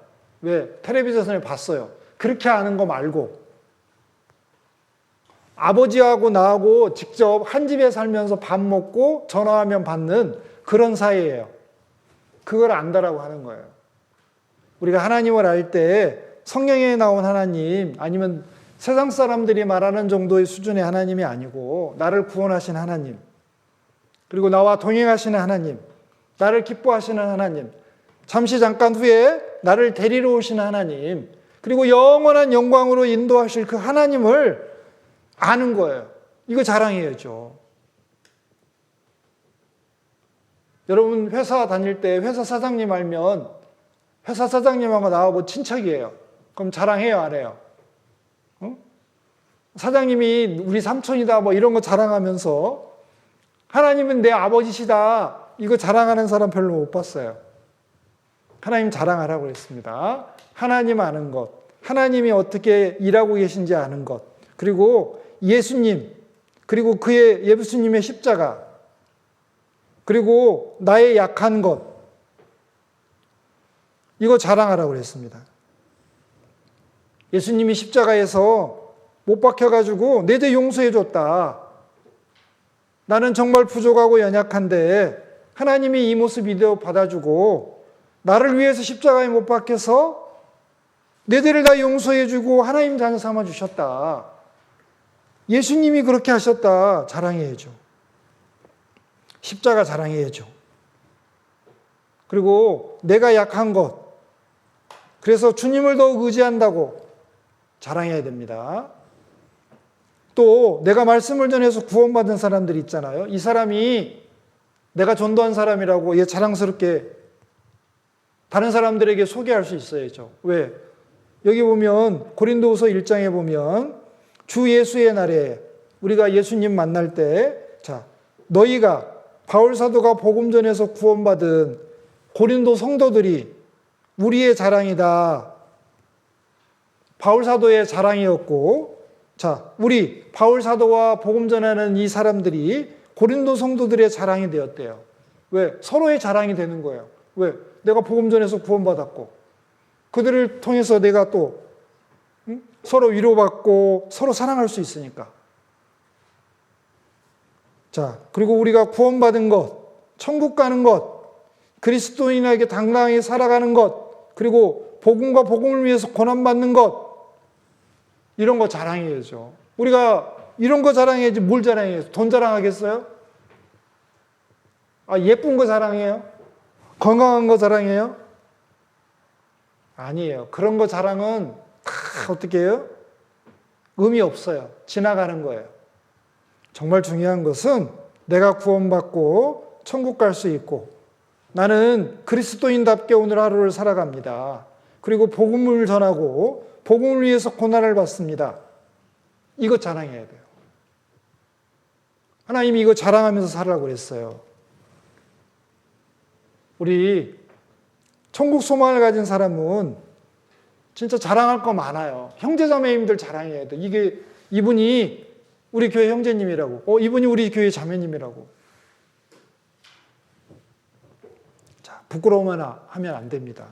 Speaker 1: 왜? 텔레비전에 봤어요. 그렇게 아는 거 말고 아버지하고 나하고 직접 한 집에 살면서 밥 먹고 전화하면 받는 그런 사이예요. 그걸 안다라고 하는 거예요. 우리가 하나님을 알 때 성경에 나온 하나님 아니면 세상 사람들이 말하는 정도의 수준의 하나님이 아니고 나를 구원하신 하나님, 그리고 나와 동행하시는 하나님, 나를 기뻐하시는 하나님, 잠시 잠깐 후에 나를 데리러 오시는 하나님, 그리고 영원한 영광으로 인도하실 그 하나님을 아는 거예요. 이거 자랑해야죠. 여러분 회사 다닐 때 회사 사장님 알면 회사 사장님하고 나하고 친척이에요. 그럼 자랑해요, 안 해요? 사장님이 우리 삼촌이다 뭐 이런 거 자랑하면서 하나님은 내 아버지시다 이거 자랑하는 사람 별로 못 봤어요. 하나님 자랑하라고 했습니다. 하나님 아는 것, 하나님이 어떻게 일하고 계신지 아는 것, 그리고 예수님, 그리고 그의 예수님의 십자가, 그리고 나의 약한 것, 이거 자랑하라고 그랬습니다. 예수님이 십자가에서 못 박혀가지고 내 죄 용서해 줬다. 나는 정말 부족하고 연약한데 하나님이 이 모습 이대로 받아주고 나를 위해서 십자가에 못 박혀서 내 죄를 다 용서해 주고 하나님 자녀 삼아 주셨다. 예수님이 그렇게 하셨다. 자랑해야죠. 십자가 자랑해야죠. 그리고 내가 약한 것, 그래서 주님을 더욱 의지한다고 자랑해야 됩니다. 또 내가 말씀을 전해서 구원받은 사람들이 있잖아요. 이 사람이 내가 전도한 사람이라고 얘 자랑스럽게 다른 사람들에게 소개할 수 있어야죠. 왜? 여기 보면 고린도후서 1장에 보면 주 예수의 날에 우리가 예수님 만날 때 자, 너희가 바울 사도가 복음 전해서 구원받은 고린도 성도들이 우리의 자랑이다. 바울 사도의 자랑이었고, 자, 우리 바울 사도와 복음 전하는 이 사람들이 고린도 성도들의 자랑이 되었대요. 왜? 서로의 자랑이 되는 거예요. 왜? 내가 복음 전해서 구원받았고, 그들을 통해서 내가 또 서로 위로받고 서로 사랑할 수 있으니까. 자, 그리고 우리가 구원받은 것, 천국 가는 것, 그리스도인에게 당당하게 살아가는 것, 그리고 복음과 복음을 위해서 고난받는 것, 이런 거 자랑해야죠. 우리가 이런 거 자랑해야지 뭘 자랑해요? 돈 자랑하겠어요? 아, 예쁜 거 자랑해요? 건강한 거 자랑해요? 아니에요. 그런 거 자랑은 다 어떻게 해요? 의미 없어요. 지나가는 거예요. 정말 중요한 것은 내가 구원받고 천국 갈 수 있고 나는 그리스도인답게 오늘 하루를 살아갑니다. 그리고 복음을 전하고 복음을 위해서 고난을 받습니다. 이거 자랑해야 돼요. 하나님이 이거 자랑하면서 살라고 그랬어요. 우리 천국 소망을 가진 사람은 진짜 자랑할 거 많아요. 형제자매님들 자랑해야 돼. 이분이 우리 교회 형제님이라고. 이분이 우리 교회 자매님이라고. 자, 부끄러워만 하면 안 됩니다.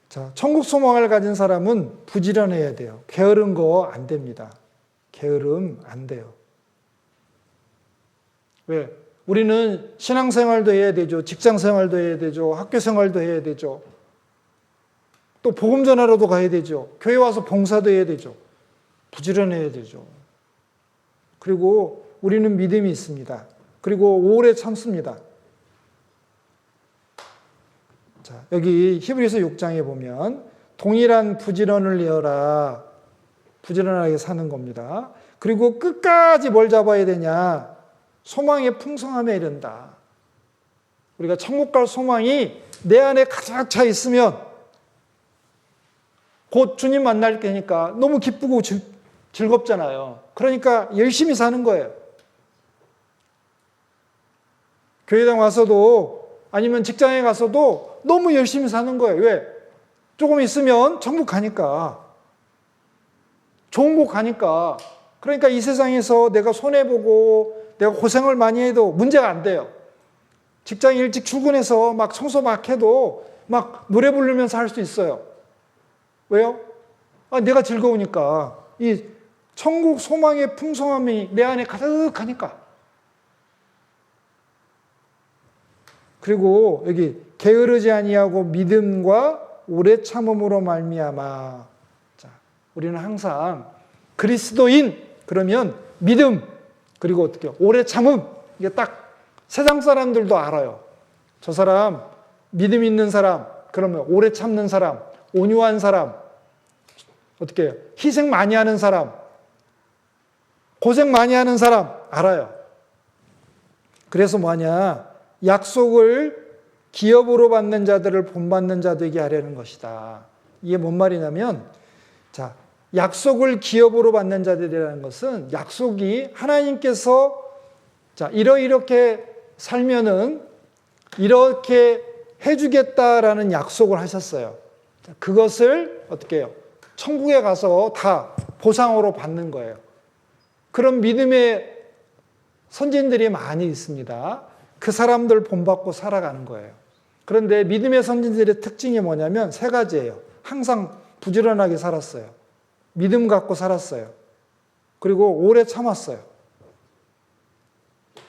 Speaker 1: 자, 천국 소망을 가진 사람은 부지런해야 돼요. 게으른 거 안 됩니다. 게으름 안 돼요. 왜? 우리는 신앙생활도 해야 되죠. 직장생활도 해야 되죠. 학교생활도 해야 되죠. 또 복음 전하러도 가야 되죠. 교회 와서 봉사도 해야 되죠. 부지런해야 되죠. 그리고 우리는 믿음이 있습니다. 그리고 오래 참습니다. 자, 여기 히브리서 6장에 보면 동일한 부지런을 내어라. 부지런하게 사는 겁니다. 그리고 끝까지 뭘 잡아야 되냐? 소망의 풍성함에 이른다. 우리가 천국 갈 소망이 내 안에 가득 차 있으면 곧 주님 만날 때니까 너무 기쁘고 즐겁잖아요. 그러니까 열심히 사는 거예요. 교회당 와서도 아니면 직장에 가서도 너무 열심히 사는 거예요. 왜? 조금 있으면 천국 가니까. 좋은 곳 가니까. 그러니까 이 세상에서 내가 손해보고 내가 고생을 많이 해도 문제가 안 돼요. 직장에 일찍 출근해서 막 청소 막 해도 막 노래 부르면서 할 수 있어요. 왜요? 내가 즐거우니까. 이 천국 소망의 풍성함이 내 안에 가득하니까. 그리고 여기 게으르지 아니하고 믿음과 오래 참음으로 말미암아. 자, 우리는 항상 그리스도인 그러면 믿음 그리고 어떻게 오래 참음 이게 딱 세상 사람들도 알아요. 저 사람 믿음 있는 사람 그러면 오래 참는 사람 온유한 사람 어떻게 해요? 희생 많이 하는 사람 고생 많이 하는 사람 알아요. 그래서 뭐하냐 약속을 기업으로 받는 자들을 본받는 자 되게 하려는 것이다. 이게 뭔 말이냐면 자 약속을 기업으로 받는 자들이라는 것은 약속이 하나님께서 자 이렇게 살면은 이렇게 해주겠다라는 약속을 하셨어요. 그것을 어떻게 해요? 천국에 가서 다 보상으로 받는 거예요. 그런 믿음의 선진들이 많이 있습니다. 그 사람들 본받고 살아가는 거예요. 그런데 믿음의 선진들의 특징이 뭐냐면 세 가지예요. 항상 부지런하게 살았어요. 믿음 갖고 살았어요. 그리고 오래 참았어요.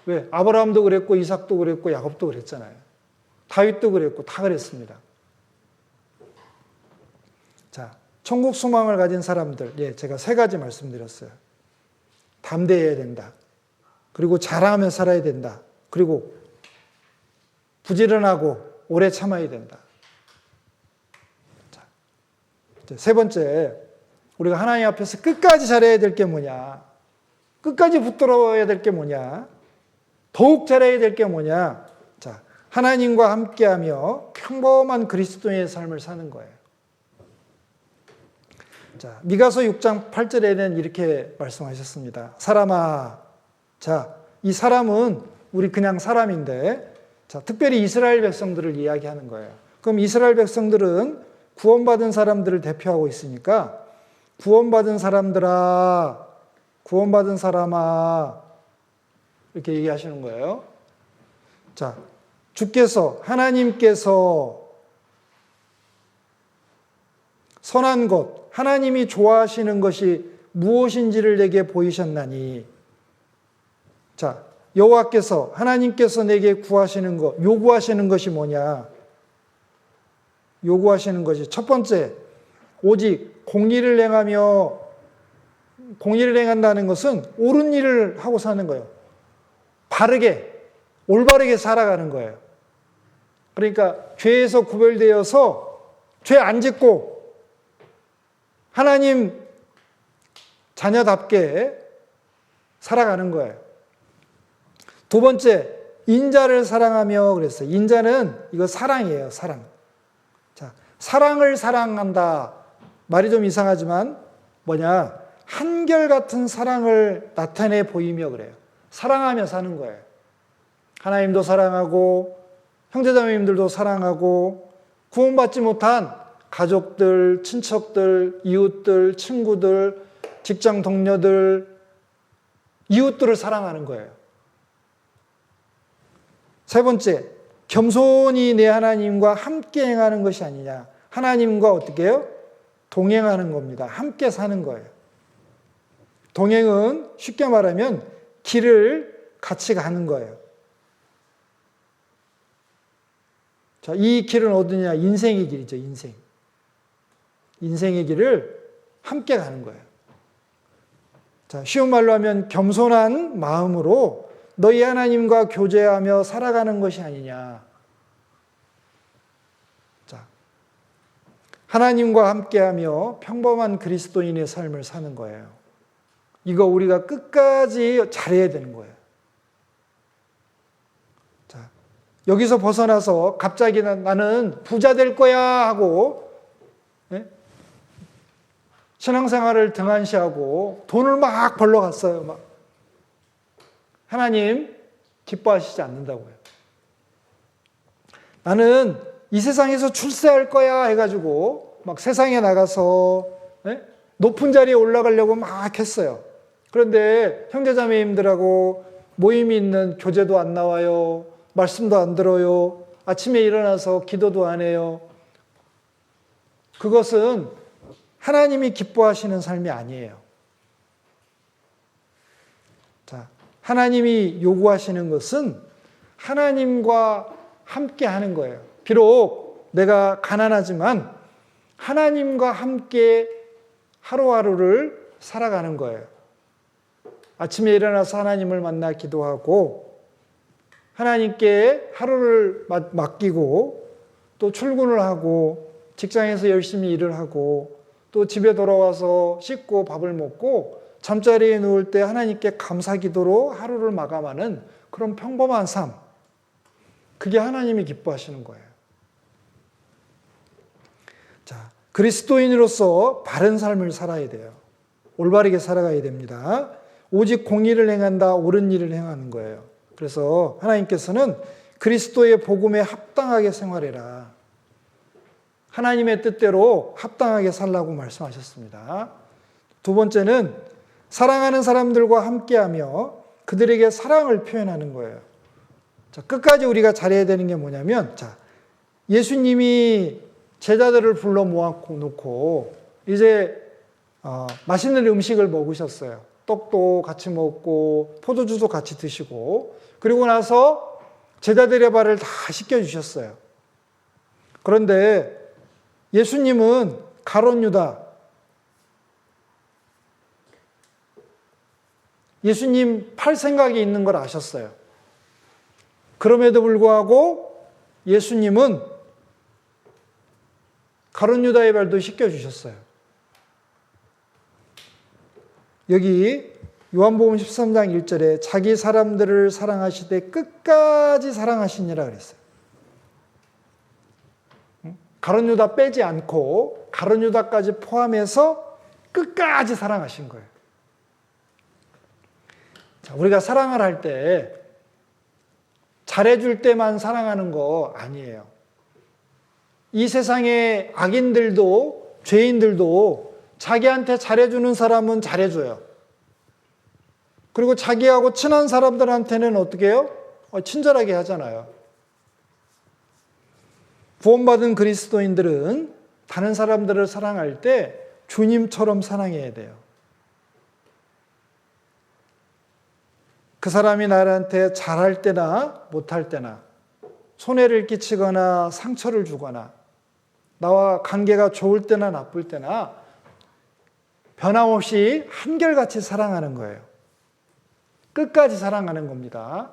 Speaker 1: 왜? 아브라함도 그랬고 이삭도 그랬고 야곱도 그랬잖아요. 다윗도 그랬고 다 그랬습니다. 자, 천국 소망을 가진 사람들, 제가 세 가지 말씀드렸어요. 담대해야 된다. 그리고 자랑하며 살아야 된다. 그리고 부지런하고 오래 참아야 된다. 자, 세 번째, 우리가 하나님 앞에서 끝까지 잘해야 될 게 뭐냐? 끝까지 붙들어야 될 게 뭐냐? 더욱 잘해야 될 게 뭐냐? 자, 하나님과 함께하며 평범한 그리스도인의 삶을 사는 거예요. 자, 미가서 6장 8절에는 이렇게 말씀하셨습니다. 사람아, 자, 이 사람은 우리 그냥 사람인데, 자, 특별히 이스라엘 백성들을 이야기하는 거예요. 그럼 이스라엘 백성들은 구원받은 사람들을 대표하고 있으니까, 구원받은 사람들아, 구원받은 사람아, 이렇게 얘기하시는 거예요. 자, 주께서, 하나님께서 선한 것, 하나님이 좋아하시는 것이 무엇인지를 내게 보이셨나니, 자, 여호와께서, 하나님께서 내게 구하시는 것, 요구하시는 것이 뭐냐? 요구하시는 것이 첫 번째, 오직 공의를 행하며, 공의를 행한다는 것은 옳은 일을 하고 사는 거예요. 바르게, 올바르게 살아가는 거예요. 그러니까 죄에서 구별되어서 죄 안 짓고 하나님 자녀답게 살아가는 거예요. 두 번째, 인자를 사랑하며 그랬어요. 인자는 이거 사랑이에요, 사랑. 자, 사랑을 사랑한다. 말이 좀 이상하지만 뭐냐? 한결같은 사랑을 나타내 보이며 그래요. 사랑하며 사는 거예요. 하나님도 사랑하고 형제자매님들도 사랑하고 구원받지 못한 가족들, 친척들, 이웃들, 친구들, 직장 동료들, 이웃들을 사랑하는 거예요. 세 번째, 겸손히 내 하나님과 함께 행하는 것이 아니냐. 하나님과 어떻게 해요? 동행하는 겁니다. 함께 사는 거예요. 동행은 쉽게 말하면 길을 같이 가는 거예요. 자, 이 길은 어디냐? 인생의 길이죠, 인생. 인생의 길을 함께 가는 거예요. 자, 쉬운 말로 하면 겸손한 마음으로 너희 하나님과 교제하며 살아가는 것이 아니냐. 자, 하나님과 함께하며 평범한 그리스도인의 삶을 사는 거예요. 이거 우리가 끝까지 잘해야 되는 거예요. 자, 여기서 벗어나서 갑자기 나는 부자 될 거야 하고 신앙생활을 등한시하고 돈을 막 벌러 갔어요. 막. 하나님 기뻐하시지 않는다고요. 나는 이 세상에서 출세할 거야 해가지고 막 세상에 나가서 높은 자리에 올라가려고 막 했어요. 그런데 형제자매님들하고 모임이 있는 교제도 안 나와요. 말씀도 안 들어요. 아침에 일어나서 기도도 안 해요. 그것은 하나님이 기뻐하시는 삶이 아니에요. 자, 하나님이 요구하시는 것은 하나님과 함께 하는 거예요. 비록 내가 가난하지만 하나님과 함께 하루하루를 살아가는 거예요. 아침에 일어나서 하나님을 만나 기도하고 하나님께 하루를 맡기고 또 출근을 하고 직장에서 열심히 일을 하고 또 집에 돌아와서 씻고 밥을 먹고 잠자리에 누울 때 하나님께 감사 기도로 하루를 마감하는 그런 평범한 삶. 그게 하나님이 기뻐하시는 거예요. 자, 그리스도인으로서 바른 삶을 살아야 돼요. 올바르게 살아가야 됩니다. 오직 공의를 행한다, 옳은 일을 행하는 거예요. 그래서 하나님께서는 그리스도의 복음에 합당하게 생활해라. 하나님의 뜻대로 합당하게 살라고 말씀하셨습니다. 두 번째는 사랑하는 사람들과 함께하며 그들에게 사랑을 표현하는 거예요. 자, 끝까지 우리가 잘해야 되는 게 뭐냐면, 자, 예수님이 제자들을 불러 모아놓고 이제 맛있는 음식을 먹으셨어요. 떡도 같이 먹고 포도주도 같이 드시고 그리고 나서 제자들의 발을 다 씻겨주셨어요. 그런데 예수님은 가룟 유다, 예수님 팔 생각이 있는 걸 아셨어요. 그럼에도 불구하고 예수님은 가룟 유다의 발도 씻겨주셨어요. 여기 요한복음 13장 1절에 자기 사람들을 사랑하시되 끝까지 사랑하시니라 그랬어요. 가룟 유다 빼지 않고 가룟 유다까지 포함해서 끝까지 사랑하신 거예요. 자, 우리가 사랑을 할 때 잘해줄 때만 사랑하는 거 아니에요. 이 세상의 악인들도 죄인들도 자기한테 잘해주는 사람은 잘해줘요. 그리고 자기하고 친한 사람들한테는 어떻게 해요? 친절하게 하잖아요. 구원받은 그리스도인들은 다른 사람들을 사랑할 때 주님처럼 사랑해야 돼요. 그 사람이 나한테 잘할 때나 못할 때나 손해를 끼치거나 상처를 주거나 나와 관계가 좋을 때나 나쁠 때나 변함없이 한결같이 사랑하는 거예요. 끝까지 사랑하는 겁니다.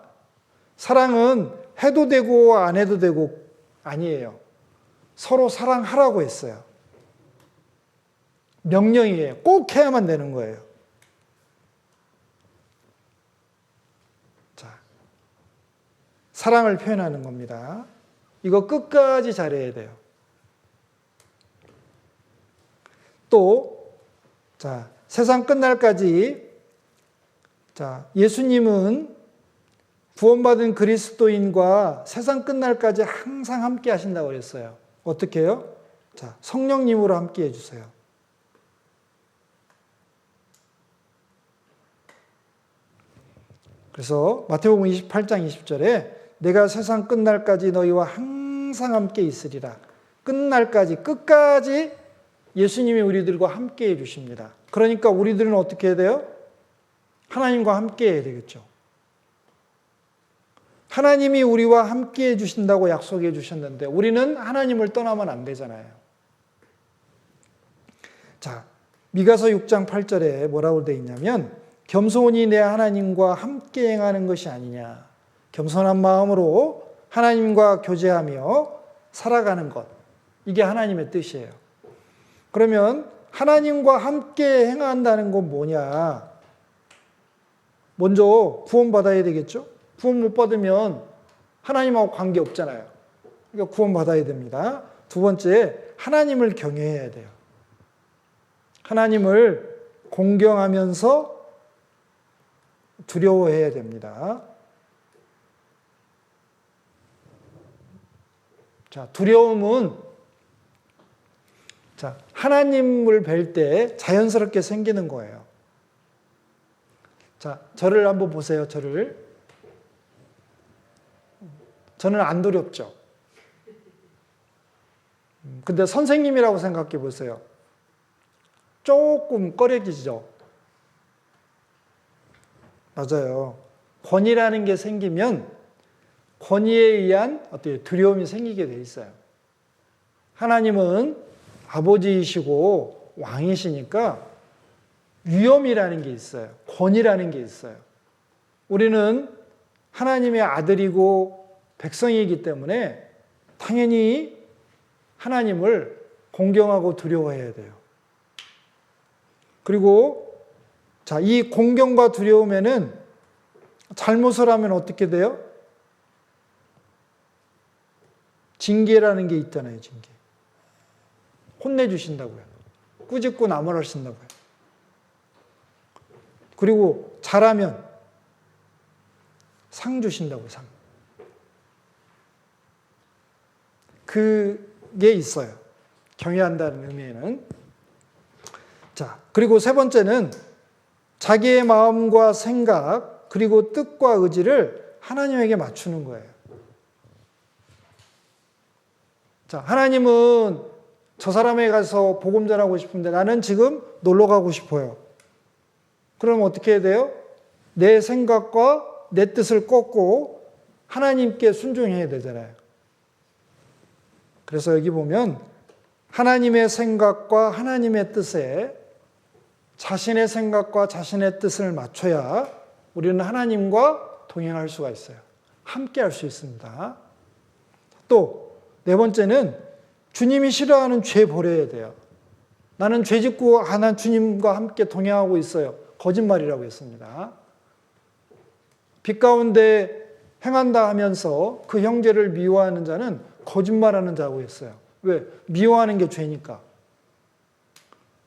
Speaker 1: 사랑은 해도 되고 안 해도 되고 아니에요. 서로 사랑하라고 했어요. 명령이에요. 꼭 해야만 되는 거예요. 자, 사랑을 표현하는 겁니다. 이거 끝까지 잘해야 돼요. 또, 자, 세상 끝날까지, 자, 예수님은 구원받은 그리스도인과 세상 끝날까지 항상 함께 하신다고 그랬어요. 어떻게 해요? 자, 성령님으로 함께 해주세요. 그래서 마태복음 28장 20절에 내가 세상 끝날까지 너희와 항상 함께 있으리라. 끝날까지, 끝까지 예수님이 우리들과 함께 해주십니다. 그러니까 우리들은 어떻게 해야 돼요? 하나님과 함께 해야 되겠죠. 하나님이 우리와 함께 해주신다고 약속해 주셨는데 우리는 하나님을 떠나면 안 되잖아요. 자, 미가서 6장 8절에 뭐라고 되어 있냐면 겸손히 내 하나님과 함께 행하는 것이 아니냐. 겸손한 마음으로 하나님과 교제하며 살아가는 것. 이게 하나님의 뜻이에요. 그러면 하나님과 함께 행한다는 건 뭐냐? 먼저 구원받아야 되겠죠? 구원 못 받으면 하나님하고 관계 없잖아요. 그러니까 구원 받아야 됩니다. 두 번째, 하나님을 경외해야 돼요. 하나님을 공경하면서 두려워해야 됩니다. 자, 두려움은 자, 하나님을 뵐 때 자연스럽게 생기는 거예요. 자, 저를 한번 보세요. 저는 안 두렵죠. 근데 선생님이라고 생각해 보세요. 조금 꺼려지죠. 맞아요. 권위라는 게 생기면 권위에 의한 어떤 두려움이 생기게 돼 있어요. 하나님은 아버지이시고 왕이시니까 위엄이라는 게 있어요. 권위라는 게 있어요. 우리는 하나님의 아들이고 백성이기 때문에 당연히 하나님을 공경하고 두려워해야 돼요. 그리고 자, 이 공경과 두려움에는 잘못을 하면 어떻게 돼요? 징계라는 게 있잖아요, 징계. 혼내주신다고요. 꾸짖고 나무라신다고요. 그리고 잘하면 상 주신다고요, 상. 그게 있어요. 경외한다는 의미에는. 자, 그리고 세 번째는 자기의 마음과 생각, 그리고 뜻과 의지를 하나님에게 맞추는 거예요. 자, 하나님은 저 사람에게 가서 복음 전하고 싶은데 나는 지금 놀러 가고 싶어요. 그럼 어떻게 해야 돼요? 내 생각과 내 뜻을 꺾고 하나님께 순종해야 되잖아요. 그래서 여기 보면 하나님의 생각과 하나님의 뜻에 자신의 생각과 자신의 뜻을 맞춰야 우리는 하나님과 동행할 수가 있어요. 함께 할 수 있습니다. 또 네 번째는 주님이 싫어하는 죄 버려야 돼요. 나는 죄 짓고 난 주님과 함께 동행하고 있어요. 거짓말이라고 했습니다. 빛 가운데 행한다 하면서 그 형제를 미워하는 자는 거짓말하는 자고 했어요. 왜? 미워하는 게 죄니까.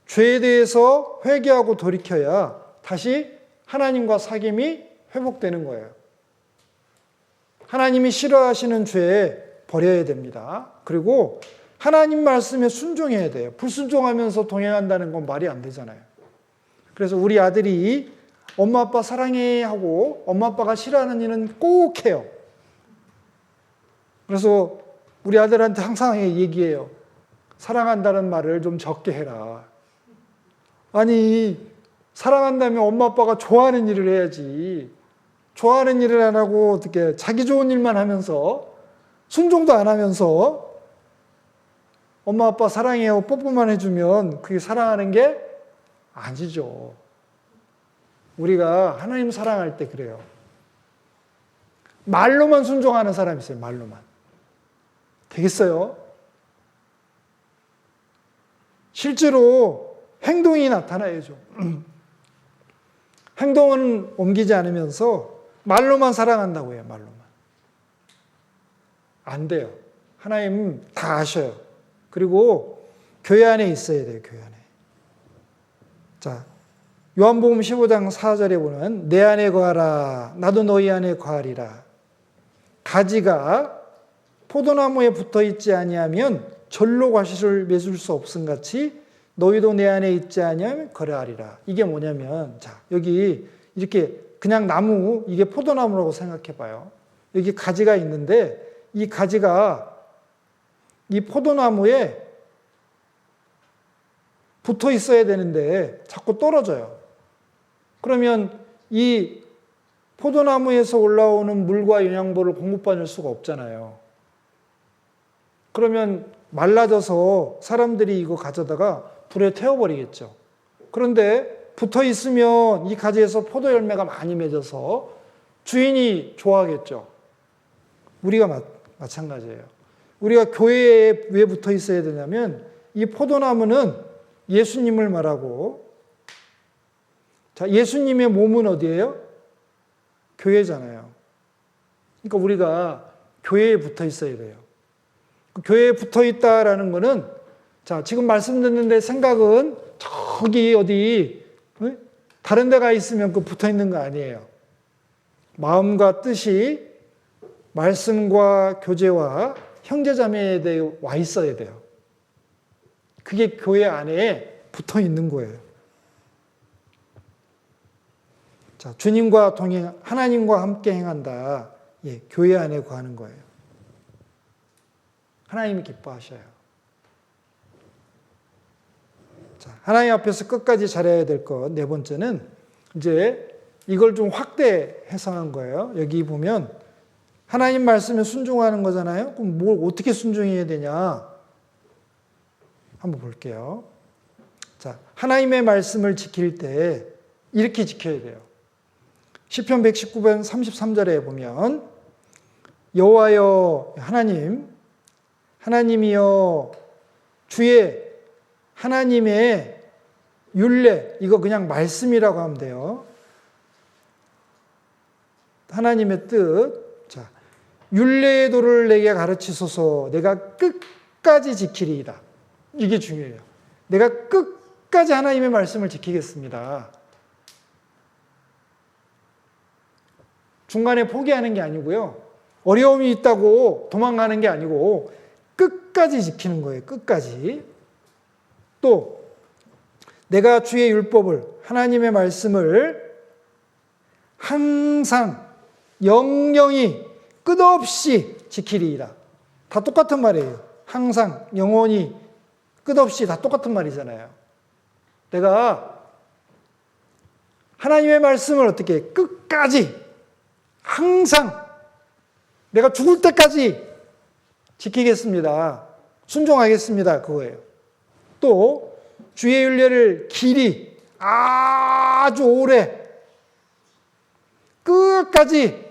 Speaker 1: 죄에 대해서 회개하고 돌이켜야 다시 하나님과 사귐이 회복되는 거예요. 하나님이 싫어하시는 죄 버려야 됩니다. 그리고 하나님 말씀에 순종해야 돼요. 불순종하면서 동행한다는 건 말이 안 되잖아요. 그래서 우리 아들이 엄마 아빠 사랑해 하고 엄마 아빠가 싫어하는 일은 꼭 해요. 그래서 우리 아들한테 항상 얘기해요. 사랑한다는 말을 좀 적게 해라. 아니, 사랑한다면 엄마 아빠가 좋아하는 일을 해야지. 좋아하는 일을 안 하고 어떻게 자기 좋은 일만 하면서 순종도 안 하면서 엄마 아빠 사랑해요 뽀뽀만 해주면 그게 사랑하는 게 아니죠. 우리가 하나님 사랑할 때 그래요. 말로만 순종하는 사람이 있어요. 말로만. 되겠어요? 실제로 행동이 나타나야죠. 행동은 옮기지 않으면서 말로만 사랑한다고 해요. 말로만. 안 돼요. 하나님 다 아셔요. 그리고 교회 안에 있어야 돼요. 교회 안에. 자, 요한복음 15장 4절에 보면 내 안에 거하라 나도 너희 안에 거하리라. 가지가 포도나무에 붙어 있지 아니하면 절로 과실을 맺을 수 없음같이 너희도 내 안에 있지 아니하면 거하리라. 이게 뭐냐면 자, 여기 이렇게 그냥 나무 이게 포도나무라고 생각해 봐요. 여기 가지가 있는데 이 가지가 이 포도나무에 붙어 있어야 되는데 자꾸 떨어져요. 그러면 이 포도나무에서 올라오는 물과 영양분을 공급받을 수가 없잖아요. 그러면 말라져서 사람들이 이거 가져다가 불에 태워버리겠죠. 그런데 붙어 있으면 이 가지에서 포도 열매가 많이 맺어서 주인이 좋아하겠죠. 우리가 마찬가지예요. 우리가 교회에 왜 붙어 있어야 되냐면 이 포도나무는 예수님을 말하고 자, 예수님의 몸은 어디예요? 교회잖아요. 그러니까 우리가 교회에 붙어 있어야 돼요. 교회에 붙어 있다라는 거는 자, 지금 말씀 듣는데 생각은 저기 어디 다른 데가 있으면 그 붙어 있는 거 아니에요. 마음과 뜻이 말씀과 교제와 형제자매에 대해 와 있어야 돼요. 그게 교회 안에 붙어 있는 거예요. 자, 주님과 동행, 하나님과 함께 행한다. 예, 교회 안에 거하는 거예요. 하나님이 기뻐하셔요. 자, 하나님 앞에서 끝까지 잘해야 될 것. 네 번째는 이제 이걸 좀 확대 해석한 거예요. 여기 보면 하나님 말씀에 순종하는 거잖아요. 그럼 뭘 어떻게 순종해야 되냐? 한번 볼게요. 자, 하나님의 말씀을 지킬 때 이렇게 지켜야 돼요. 시편 119편 33절에 보면 여호와여 하나님이여 주의 하나님의 율례, 이거 그냥 말씀이라고 하면 돼요. 하나님의 뜻. 자, 율례의 도를 내게 가르치소서. 내가 끝까지 지키리이다. 이게 중요해요. 내가 끝까지 하나님의 말씀을 지키겠습니다. 중간에 포기하는 게 아니고요. 어려움이 있다고 도망가는 게 아니고 끝까지 지키는 거예요. 끝까지. 또 내가 주의 율법을, 하나님의 말씀을 항상 영영이 끝없이 지키리이다. 다 똑같은 말이에요. 항상, 영원히, 끝없이 다 똑같은 말이잖아요. 내가 하나님의 말씀을 어떻게 끝까지 항상 내가 죽을 때까지 지키겠습니다. 순종하겠습니다. 그거예요. 또 주의 율례를 길이 아주 오래 끝까지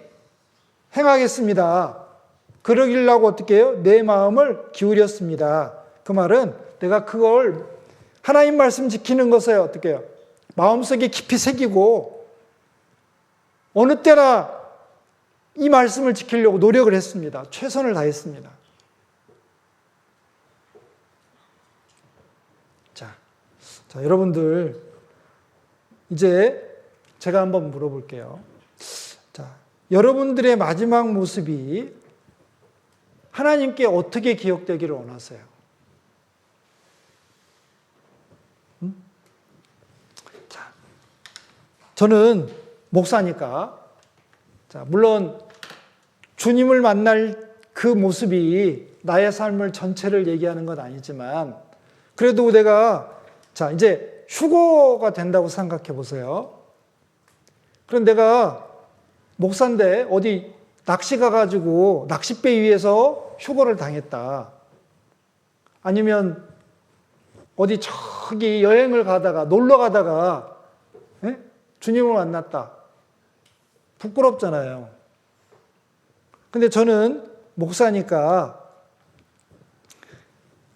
Speaker 1: 행하겠습니다. 그러기려고 어떻게 해요? 내 마음을 기울였습니다. 그 말은 내가 그걸 하나님 말씀 지키는 것에 어떻게 해요? 마음속에 깊이 새기고 어느 때나 이 말씀을 지키려고 노력을 했습니다. 최선을 다했습니다. 자, 여러분들 이제 제가 한번 물어볼게요. 자, 여러분들의 마지막 모습이 하나님께 어떻게 기억되기를 원하세요? 자, 저는 목사니까, 자, 물론 주님을 만날 그 모습이 나의 삶을 전체를 얘기하는 건 아니지만, 그래도 내가, 자, 이제 휴거가 된다고 생각해 보세요. 그럼 내가 목사인데 어디 낚시 가가지고 낚싯배 위에서 휴거를 당했다. 아니면 어디 저기 여행을 가다가, 놀러 가다가, 주님을 만났다. 부끄럽잖아요. 근데 저는 목사니까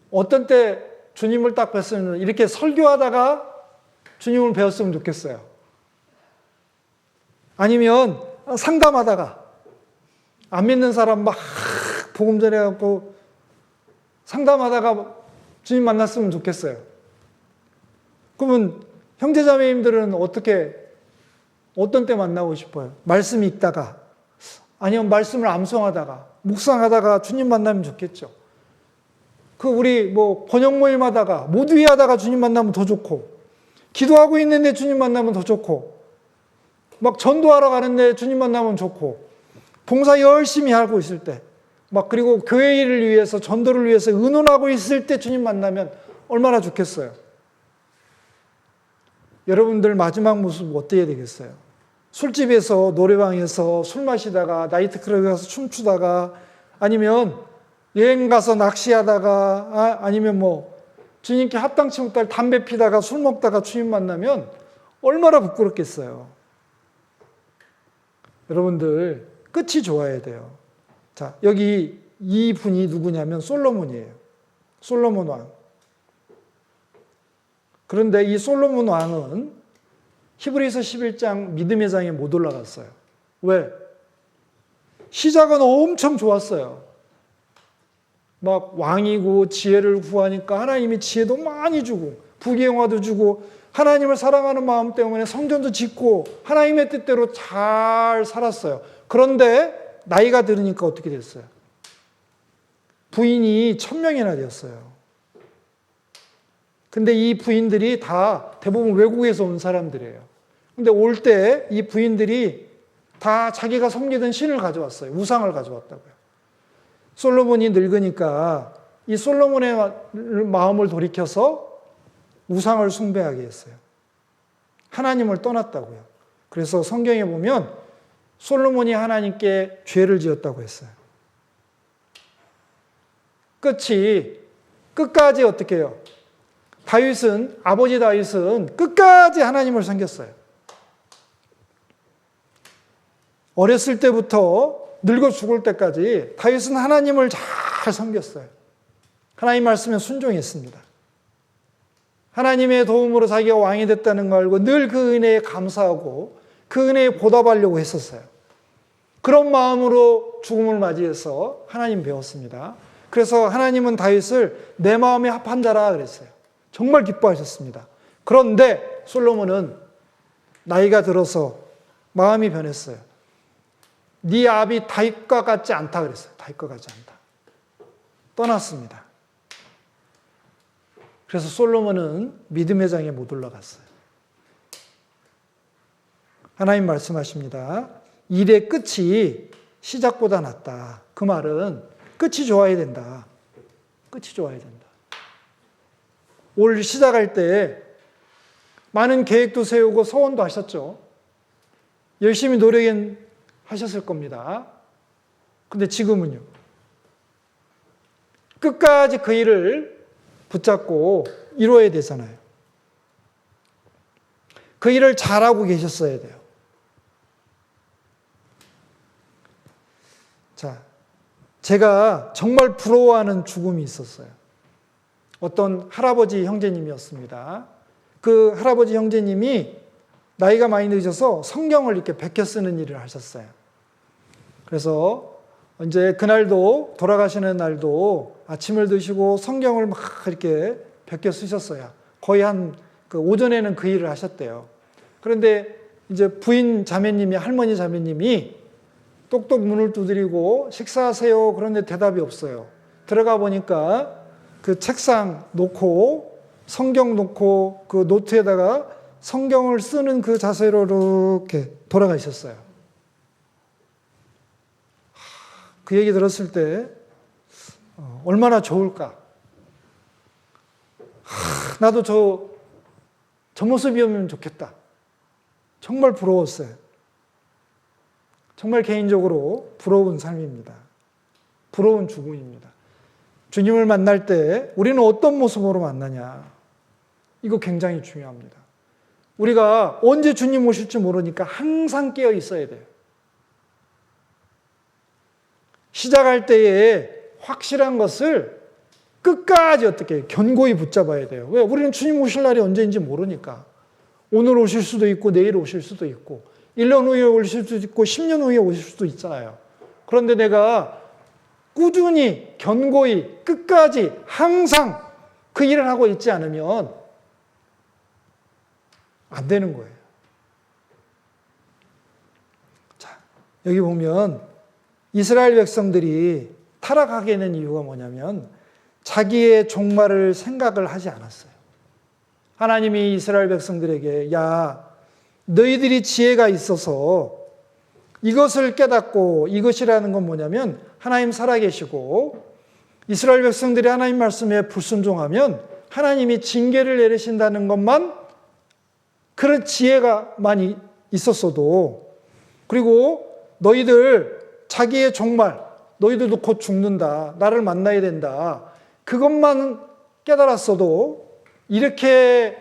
Speaker 1: 어떤 때 주님을 딱 뵀으면 이렇게 설교하다가 주님을 배웠으면 좋겠어요. 아니면 상담하다가 안 믿는 사람 막 복음 전해갖고 상담하다가 주님 만났으면 좋겠어요. 그러면 형제자매님들은 어떤 때 만나고 싶어요? 말씀 읽다가, 아니면 말씀을 암송하다가, 묵상하다가 주님 만나면 좋겠죠. 우리 번역 모임 하다가, 모두위 하다가 주님 만나면 더 좋고, 기도하고 있는데 주님 만나면 더 좋고, 막 전도하러 가는데 주님 만나면 좋고, 봉사 열심히 하고 있을 때, 그리고 교회 일을 위해서, 전도를 위해서 의논하고 있을 때 주님 만나면 얼마나 좋겠어요. 여러분들 마지막 모습 어때야 되겠어요? 술집에서, 노래방에서 술 마시다가, 나이트클럽에 가서 춤추다가, 아니면 여행 가서 낚시하다가, 아니면 주님께 합당치 못할 담배 피다가 술 먹다가 주님 만나면 얼마나 부끄럽겠어요. 여러분들 끝이 좋아야 돼요. 자, 여기 이 분이 누구냐면 솔로몬이에요. 솔로몬 왕. 그런데 이 솔로몬 왕은 히브리서 11장 믿음의 장에 못 올라갔어요. 왜? 시작은 엄청 좋았어요. 왕이고 지혜를 구하니까 하나님이 지혜도 많이 주고 부귀영화도 주고 하나님을 사랑하는 마음 때문에 성전도 짓고 하나님의 뜻대로 잘 살았어요. 그런데 나이가 들으니까 어떻게 됐어요? 부인이 1000명이나 되었어요. 근데 이 부인들이 다 대부분 외국에서 온 사람들이에요. 근데 올 때 이 부인들이 다 자기가 섬기던 신을 가져왔어요. 우상을 가져왔다고요. 솔로몬이 늙으니까 이 솔로몬의 마음을 돌이켜서 우상을 숭배하게 했어요. 하나님을 떠났다고요. 그래서 성경에 보면 솔로몬이 하나님께 죄를 지었다고 했어요. 끝까지 어떻게 해요? 아버지 다윗은 끝까지 하나님을 섬겼어요. 어렸을 때부터 늙어 죽을 때까지 다윗은 하나님을 잘 섬겼어요. 하나님 말씀에 순종했습니다. 하나님의 도움으로 자기가 왕이 됐다는 걸 알고 늘 그 은혜에 감사하고 그 은혜에 보답하려고 했었어요. 그런 마음으로 죽음을 맞이해서 하나님 배웠습니다. 그래서 하나님은 다윗을 내 마음에 합한 자라 그랬어요. 정말 기뻐하셨습니다. 그런데 솔로몬은 나이가 들어서 마음이 변했어요. 네 아비 다윗과 같지 않다 그랬어요. 다윗과 같지 않다. 떠났습니다. 그래서 솔로몬은 믿음의 장에 못 올라갔어요. 하나님 말씀하십니다. 일의 끝이 시작보다 낫다. 그 말은 끝이 좋아야 된다. 끝이 좋아야 된다. 올 시작할 때 많은 계획도 세우고 소원도 하셨죠. 열심히 노력하셨을 겁니다. 근데 지금은요. 끝까지 그 일을 붙잡고 이루어야 되잖아요. 그 일을 잘하고 계셨어야 돼요. 자, 제가 정말 부러워하는 죽음이 있었어요. 어떤 할아버지 형제님이었습니다. 그 할아버지 형제님이 나이가 많이 드셔서 성경을 이렇게 베껴 쓰는 일을 하셨어요. 그래서 이제 그날도 돌아가시는 날도 아침을 드시고 성경을 막 이렇게 베껴 쓰셨어요. 거의 그 오전에는 그 일을 하셨대요. 그런데 이제 부인 자매님이 할머니 자매님이 똑똑 문을 두드리고 식사하세요. 그런데 대답이 없어요. 들어가 보니까 그 책상 놓고 성경 놓고 그 노트에다가 성경을 쓰는 그 자세로 이렇게 돌아가셨어요. 그 얘기 들었을 때 얼마나 좋을까. 나도 저 모습이었으면 좋겠다. 정말 부러웠어요. 정말 개인적으로 부러운 삶입니다. 부러운 죽음입니다. 주님을 만날 때 우리는 어떤 모습으로 만나냐. 이거 굉장히 중요합니다. 우리가 언제 주님 오실지 모르니까 항상 깨어 있어야 돼요. 시작할 때에 확실한 것을 끝까지 어떻게 견고히 붙잡아야 돼요. 왜? 우리는 주님 오실 날이 언제인지 모르니까. 오늘 오실 수도 있고 내일 오실 수도 있고 1년 후에 오실 수도 있고 10년 후에 오실 수도 있잖아요. 그런데 내가 꾸준히 견고히 끝까지 항상 그 일을 하고 있지 않으면 안 되는 거예요. 자, 여기 보면 이스라엘 백성들이 타락하게 된 이유가 뭐냐면 자기의 종말을 생각을 하지 않았어요. 하나님이 이스라엘 백성들에게 야, 너희들이 지혜가 있어서 이것을 깨닫고 이것이라는 건 뭐냐면 하나님 살아계시고 이스라엘 백성들이 하나님 말씀에 불순종하면 하나님이 징계를 내리신다는 것만 그런 지혜가 많이 있었어도 그리고 너희들 자기의 종말 너희들도 곧 죽는다. 나를 만나야 된다. 그것만 깨달았어도 이렇게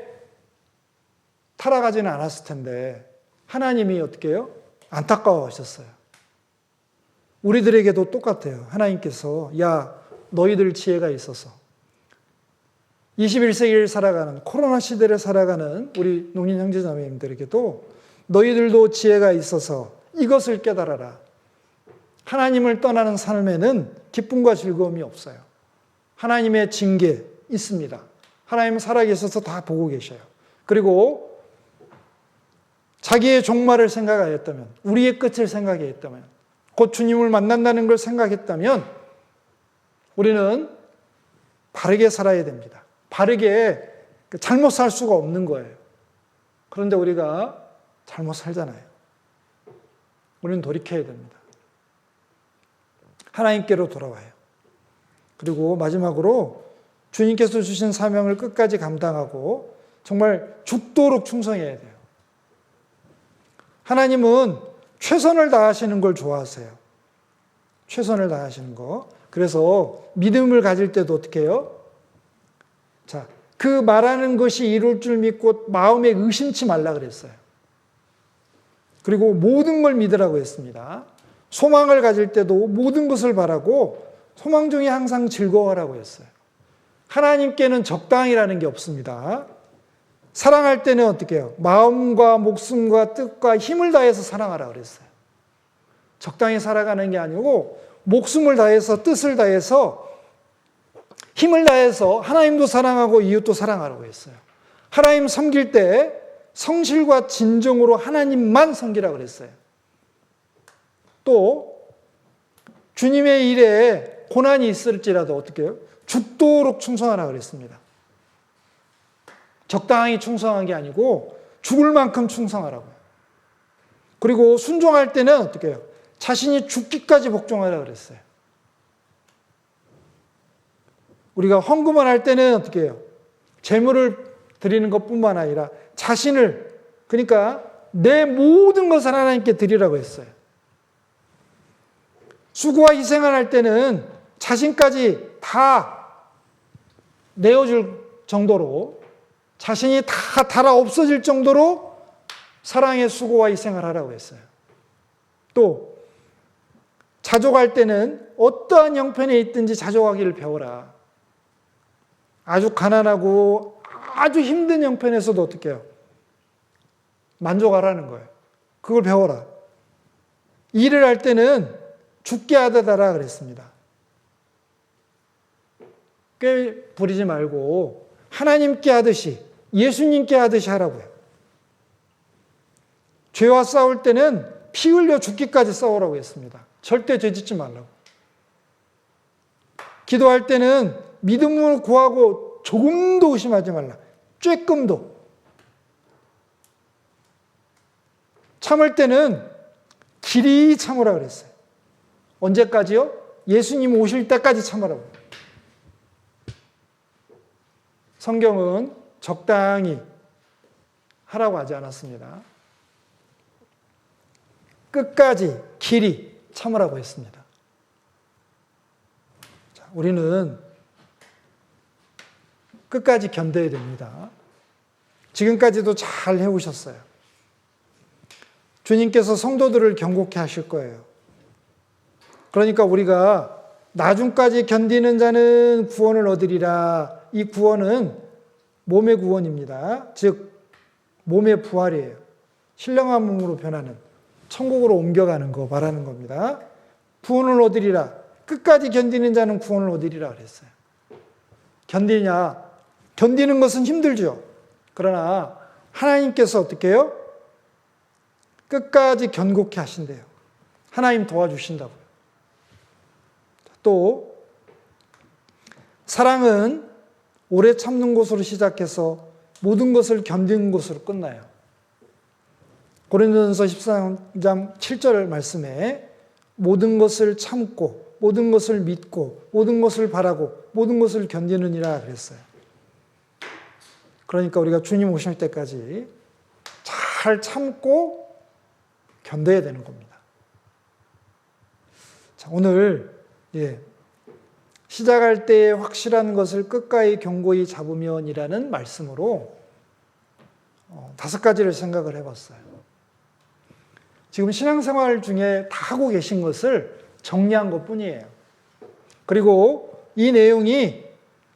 Speaker 1: 타락하지는 않았을 텐데 하나님이 어떻게 해요? 안타까워하셨어요. 우리들에게도 똑같아요. 하나님께서 야 너희들 지혜가 있어서 21세기를 살아가는 코로나 시대를 살아가는 우리 농인 형제자매님들에게도 너희들도 지혜가 있어서 이것을 깨달아라. 하나님을 떠나는 삶에는 기쁨과 즐거움이 없어요. 하나님의 징계 있습니다. 하나님은 살아계셔서 다 보고 계셔요. 그리고 자기의 종말을 생각하였다면, 우리의 끝을 생각했다면, 곧 주님을 만난다는 걸 생각했다면 우리는 바르게 살아야 됩니다. 바르게 잘못 살 수가 없는 거예요. 그런데 우리가 잘못 살잖아요. 우리는 돌이켜야 됩니다. 하나님께로 돌아와요. 그리고 마지막으로 주님께서 주신 사명을 끝까지 감당하고 정말 죽도록 충성해야 돼요. 하나님은 최선을 다하시는 걸 좋아하세요. 최선을 다하시는 거. 그래서 믿음을 가질 때도 어떻게 해요? 자, 그 말하는 것이 이룰 줄 믿고 마음에 의심치 말라 그랬어요. 그리고 모든 걸 믿으라고 했습니다. 소망을 가질 때도 모든 것을 바라고 소망 중에 항상 즐거워하라고 했어요. 하나님께는 적당이라는 게 없습니다. 사랑할 때는 어떻게 해요? 마음과 목숨과 뜻과 힘을 다해서 사랑하라고 그랬어요. 적당히 살아가는 게 아니고 목숨을 다해서 뜻을 다해서 힘을 다해서 하나님도 사랑하고 이웃도 사랑하라고 했어요. 하나님 섬길 때 성실과 진정으로 하나님만 섬기라고 그랬어요. 또 주님의 일에 고난이 있을지라도 어떻게 해요? 죽도록 충성하라고 그랬습니다. 적당히 충성한 게 아니고 죽을 만큼 충성하라고요. 그리고 순종할 때는 어떻게 해요? 자신이 죽기까지 복종하라고 그랬어요. 우리가 헌금을 할 때는 어떻게 해요? 재물을 드리는 것뿐만 아니라 자신을, 그러니까 내 모든 것을 하나님께 드리라고 했어요. 수고와 희생을 할 때는 자신까지 다 내어줄 정도로, 자신이 다 달아 없어질 정도로 사랑의 수고와 희생을 하라고 했어요. 또 자족할 때는 어떠한 형편에 있든지 자족하기를 배워라. 아주 가난하고 아주 힘든 형편에서도 어떻게 해요? 만족하라는 거예요. 그걸 배워라. 일을 할 때는 죽게 하다라 그랬습니다. 꽤 부리지 말고 하나님께 하듯이, 예수님께 하듯이 하라고요. 죄와 싸울 때는 피 흘려 죽기까지 싸우라고 했습니다. 절대 죄짓지 말라고. 기도할 때는 믿음을 구하고 조금도 의심하지 말라. 쬐끔도. 참을 때는 길이 참으라 그랬어요. 언제까지요? 예수님 오실 때까지 참으라고. 성경은 적당히 하라고 하지 않았습니다. 끝까지 길이 참으라고 했습니다. 자, 우리는 끝까지 견뎌야 됩니다. 지금까지도 잘 해오셨어요. 주님께서 성도들을 경고케 하실 거예요. 그러니까 우리가 나중까지 견디는 자는 구원을 얻으리라. 이 구원은 몸의 구원입니다. 즉 몸의 부활이에요. 신령한 몸으로 변하는, 천국으로 옮겨가는 거 말하는 겁니다. 구원을 얻으리라. 끝까지 견디는 자는 구원을 얻으리라 그랬어요. 견디냐? 견디는 것은 힘들죠. 그러나 하나님께서 어떻게 해요? 끝까지 견고케 하신대요. 하나님 도와주신다고요. 또 사랑은 오래 참는 것으로 시작해서 모든 것을 견디는 것으로 끝나요. 고린도전서 13장 7절 말씀에 모든 것을 참고 모든 것을 믿고 모든 것을 바라고 모든 것을 견디느니라 그랬어요. 그러니까 우리가 주님 오실 때까지 잘 참고 견뎌야 되는 겁니다. 자, 오늘 시작할 때에 확실한 것을 끝까지 견고히 잡으면이라는 말씀으로 5가지를 생각을 해봤어요. 지금 신앙생활 중에 다 하고 계신 것을 정리한 것뿐이에요. 그리고 이 내용이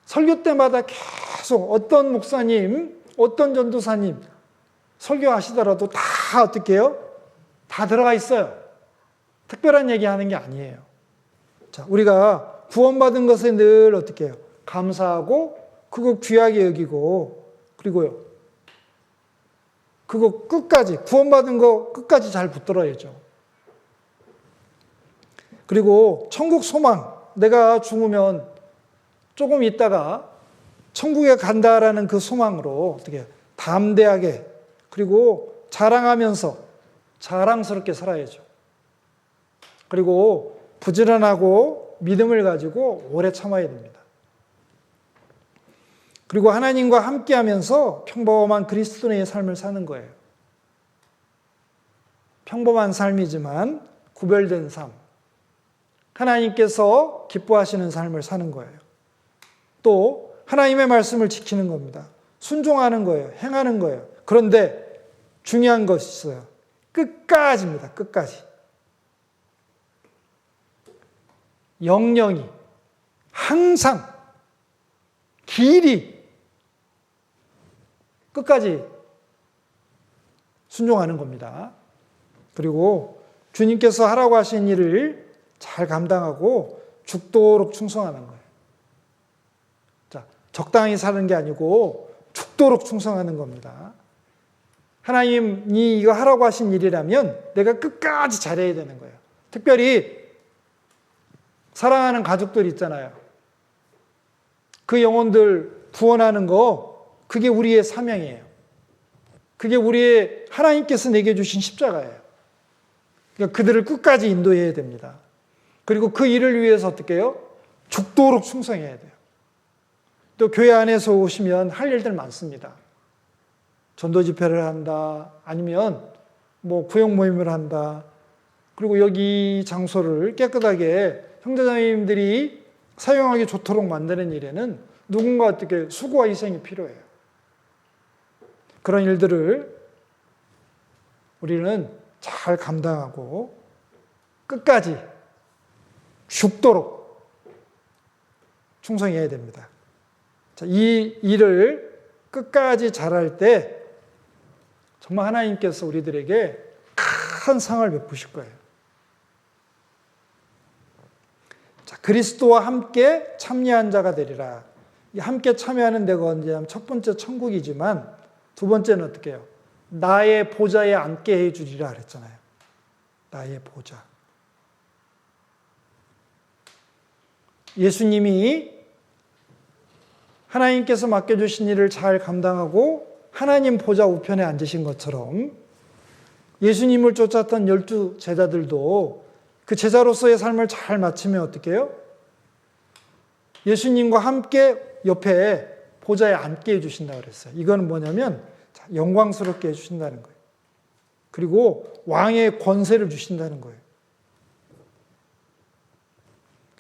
Speaker 1: 설교 때마다 계속 어떤 목사님, 어떤 전도사님 설교하시더라도 다 어떻게 해요? 다 들어가 있어요. 특별한 얘기하는 게 아니에요. 자, 우리가 구원받은 것에 늘 어떻게 해요? 감사하고 그거 귀하게 여기고 그리고요. 그거 끝까지, 구원받은 거 끝까지 잘 붙들어야죠. 그리고 천국 소망, 내가 죽으면 조금 있다가 천국에 간다라는 그 소망으로 어떻게 담대하게 그리고 자랑하면서 자랑스럽게 살아야죠. 그리고 부지런하고 믿음을 가지고 오래 참아야 됩니다. 그리고 하나님과 함께하면서 평범한 그리스도인의 삶을 사는 거예요. 평범한 삶이지만 구별된 삶. 하나님께서 기뻐하시는 삶을 사는 거예요. 또 하나님의 말씀을 지키는 겁니다. 순종하는 거예요. 행하는 거예요. 그런데 중요한 것이 있어요. 끝까지입니다. 끝까지. 영영이 항상 길이 끝까지 순종하는 겁니다. 그리고 주님께서 하라고 하신 일을 잘 감당하고 죽도록 충성하는 거예요. 자, 적당히 사는 게 아니고 죽도록 충성하는 겁니다. 하나님이 이거 하라고 하신 일이라면 내가 끝까지 잘해야 되는 거예요. 특별히 사랑하는 가족들 있잖아요. 그 영혼들 구원하는 거, 그게 우리의 사명이에요. 그게 우리의 하나님께서 내게 주신 십자가예요. 그러니까 그들을 끝까지 인도해야 됩니다. 그리고 그 일을 위해서 어떻게 해요? 죽도록 충성해야 돼요. 또 교회 안에서 오시면 할 일들 많습니다. 전도 집회를 한다, 아니면 뭐 구역 모임을 한다, 그리고 여기 장소를 깨끗하게 형제자매님들이 사용하기 좋도록 만드는 일에는 누군가 어떻게 수고와 희생이 필요해요. 그런 일들을 우리는 잘 감당하고 끝까지 죽도록 충성해야 됩니다. 자, 이 일을 끝까지 잘할 때 정말 하나님께서 우리들에게 큰 상을 베푸실 거예요. 자, 그리스도와 함께 참여한 자가 되리라. 이 함께 참여하는 데가 언제냐면 첫 번째 천국이지만 두 번째는 어떻게 해요? 나의 보좌에 앉게 해주리라 그랬잖아요. 나의 보좌. 예수님이 하나님께서 맡겨주신 일을 잘 감당하고 하나님 보좌 우편에 앉으신 것처럼 예수님을 쫓았던 12 제자들도 그 제자로서의 삶을 잘 마치면 어떻게 해요? 예수님과 함께 옆에 보좌에 앉게 해주신다고 그랬어요. 이거는 뭐냐면 영광스럽게 해주신다는 거예요. 그리고 왕의 권세를 주신다는 거예요.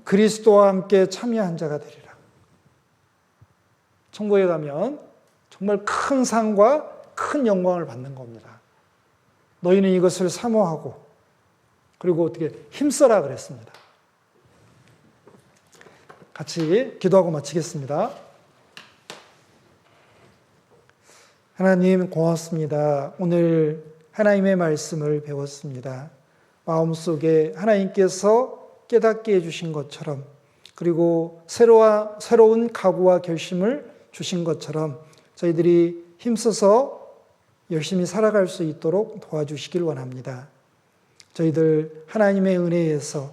Speaker 1: 그리스도와 함께 참여한 자가 되리라. 천국에 가면 정말 큰 상과 큰 영광을 받는 겁니다. 너희는 이것을 사모하고 그리고 어떻게 힘써라 그랬습니다. 같이 기도하고 마치겠습니다. 하나님 고맙습니다. 오늘 하나님의 말씀을 배웠습니다. 마음속에 하나님께서 깨닫게 해주신 것처럼 그리고 새로운 각오와 결심을 주신 것처럼 저희들이 힘써서 열심히 살아갈 수 있도록 도와주시길 원합니다. 저희들 하나님의 은혜에서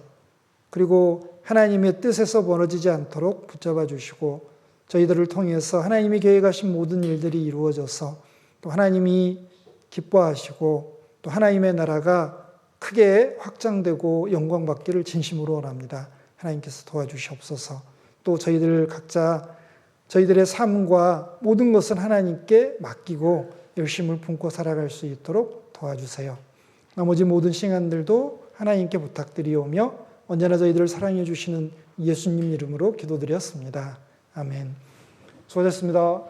Speaker 1: 그리고 하나님의 뜻에서 멀어지지 않도록 붙잡아 주시고 저희들을 통해서 하나님이 계획하신 모든 일들이 이루어져서 또 하나님이 기뻐하시고 또 하나님의 나라가 크게 확장되고 영광받기를 진심으로 원합니다. 하나님께서 도와주시옵소서. 또 저희들 각자 저희들의 삶과 모든 것은 하나님께 맡기고 열심을 품고 살아갈 수 있도록 도와주세요. 나머지 모든 시간들도 하나님께 부탁드리오며 언제나 저희들을 사랑해 주시는 예수님 이름으로 기도드렸습니다. 아멘. 수고하셨습니다.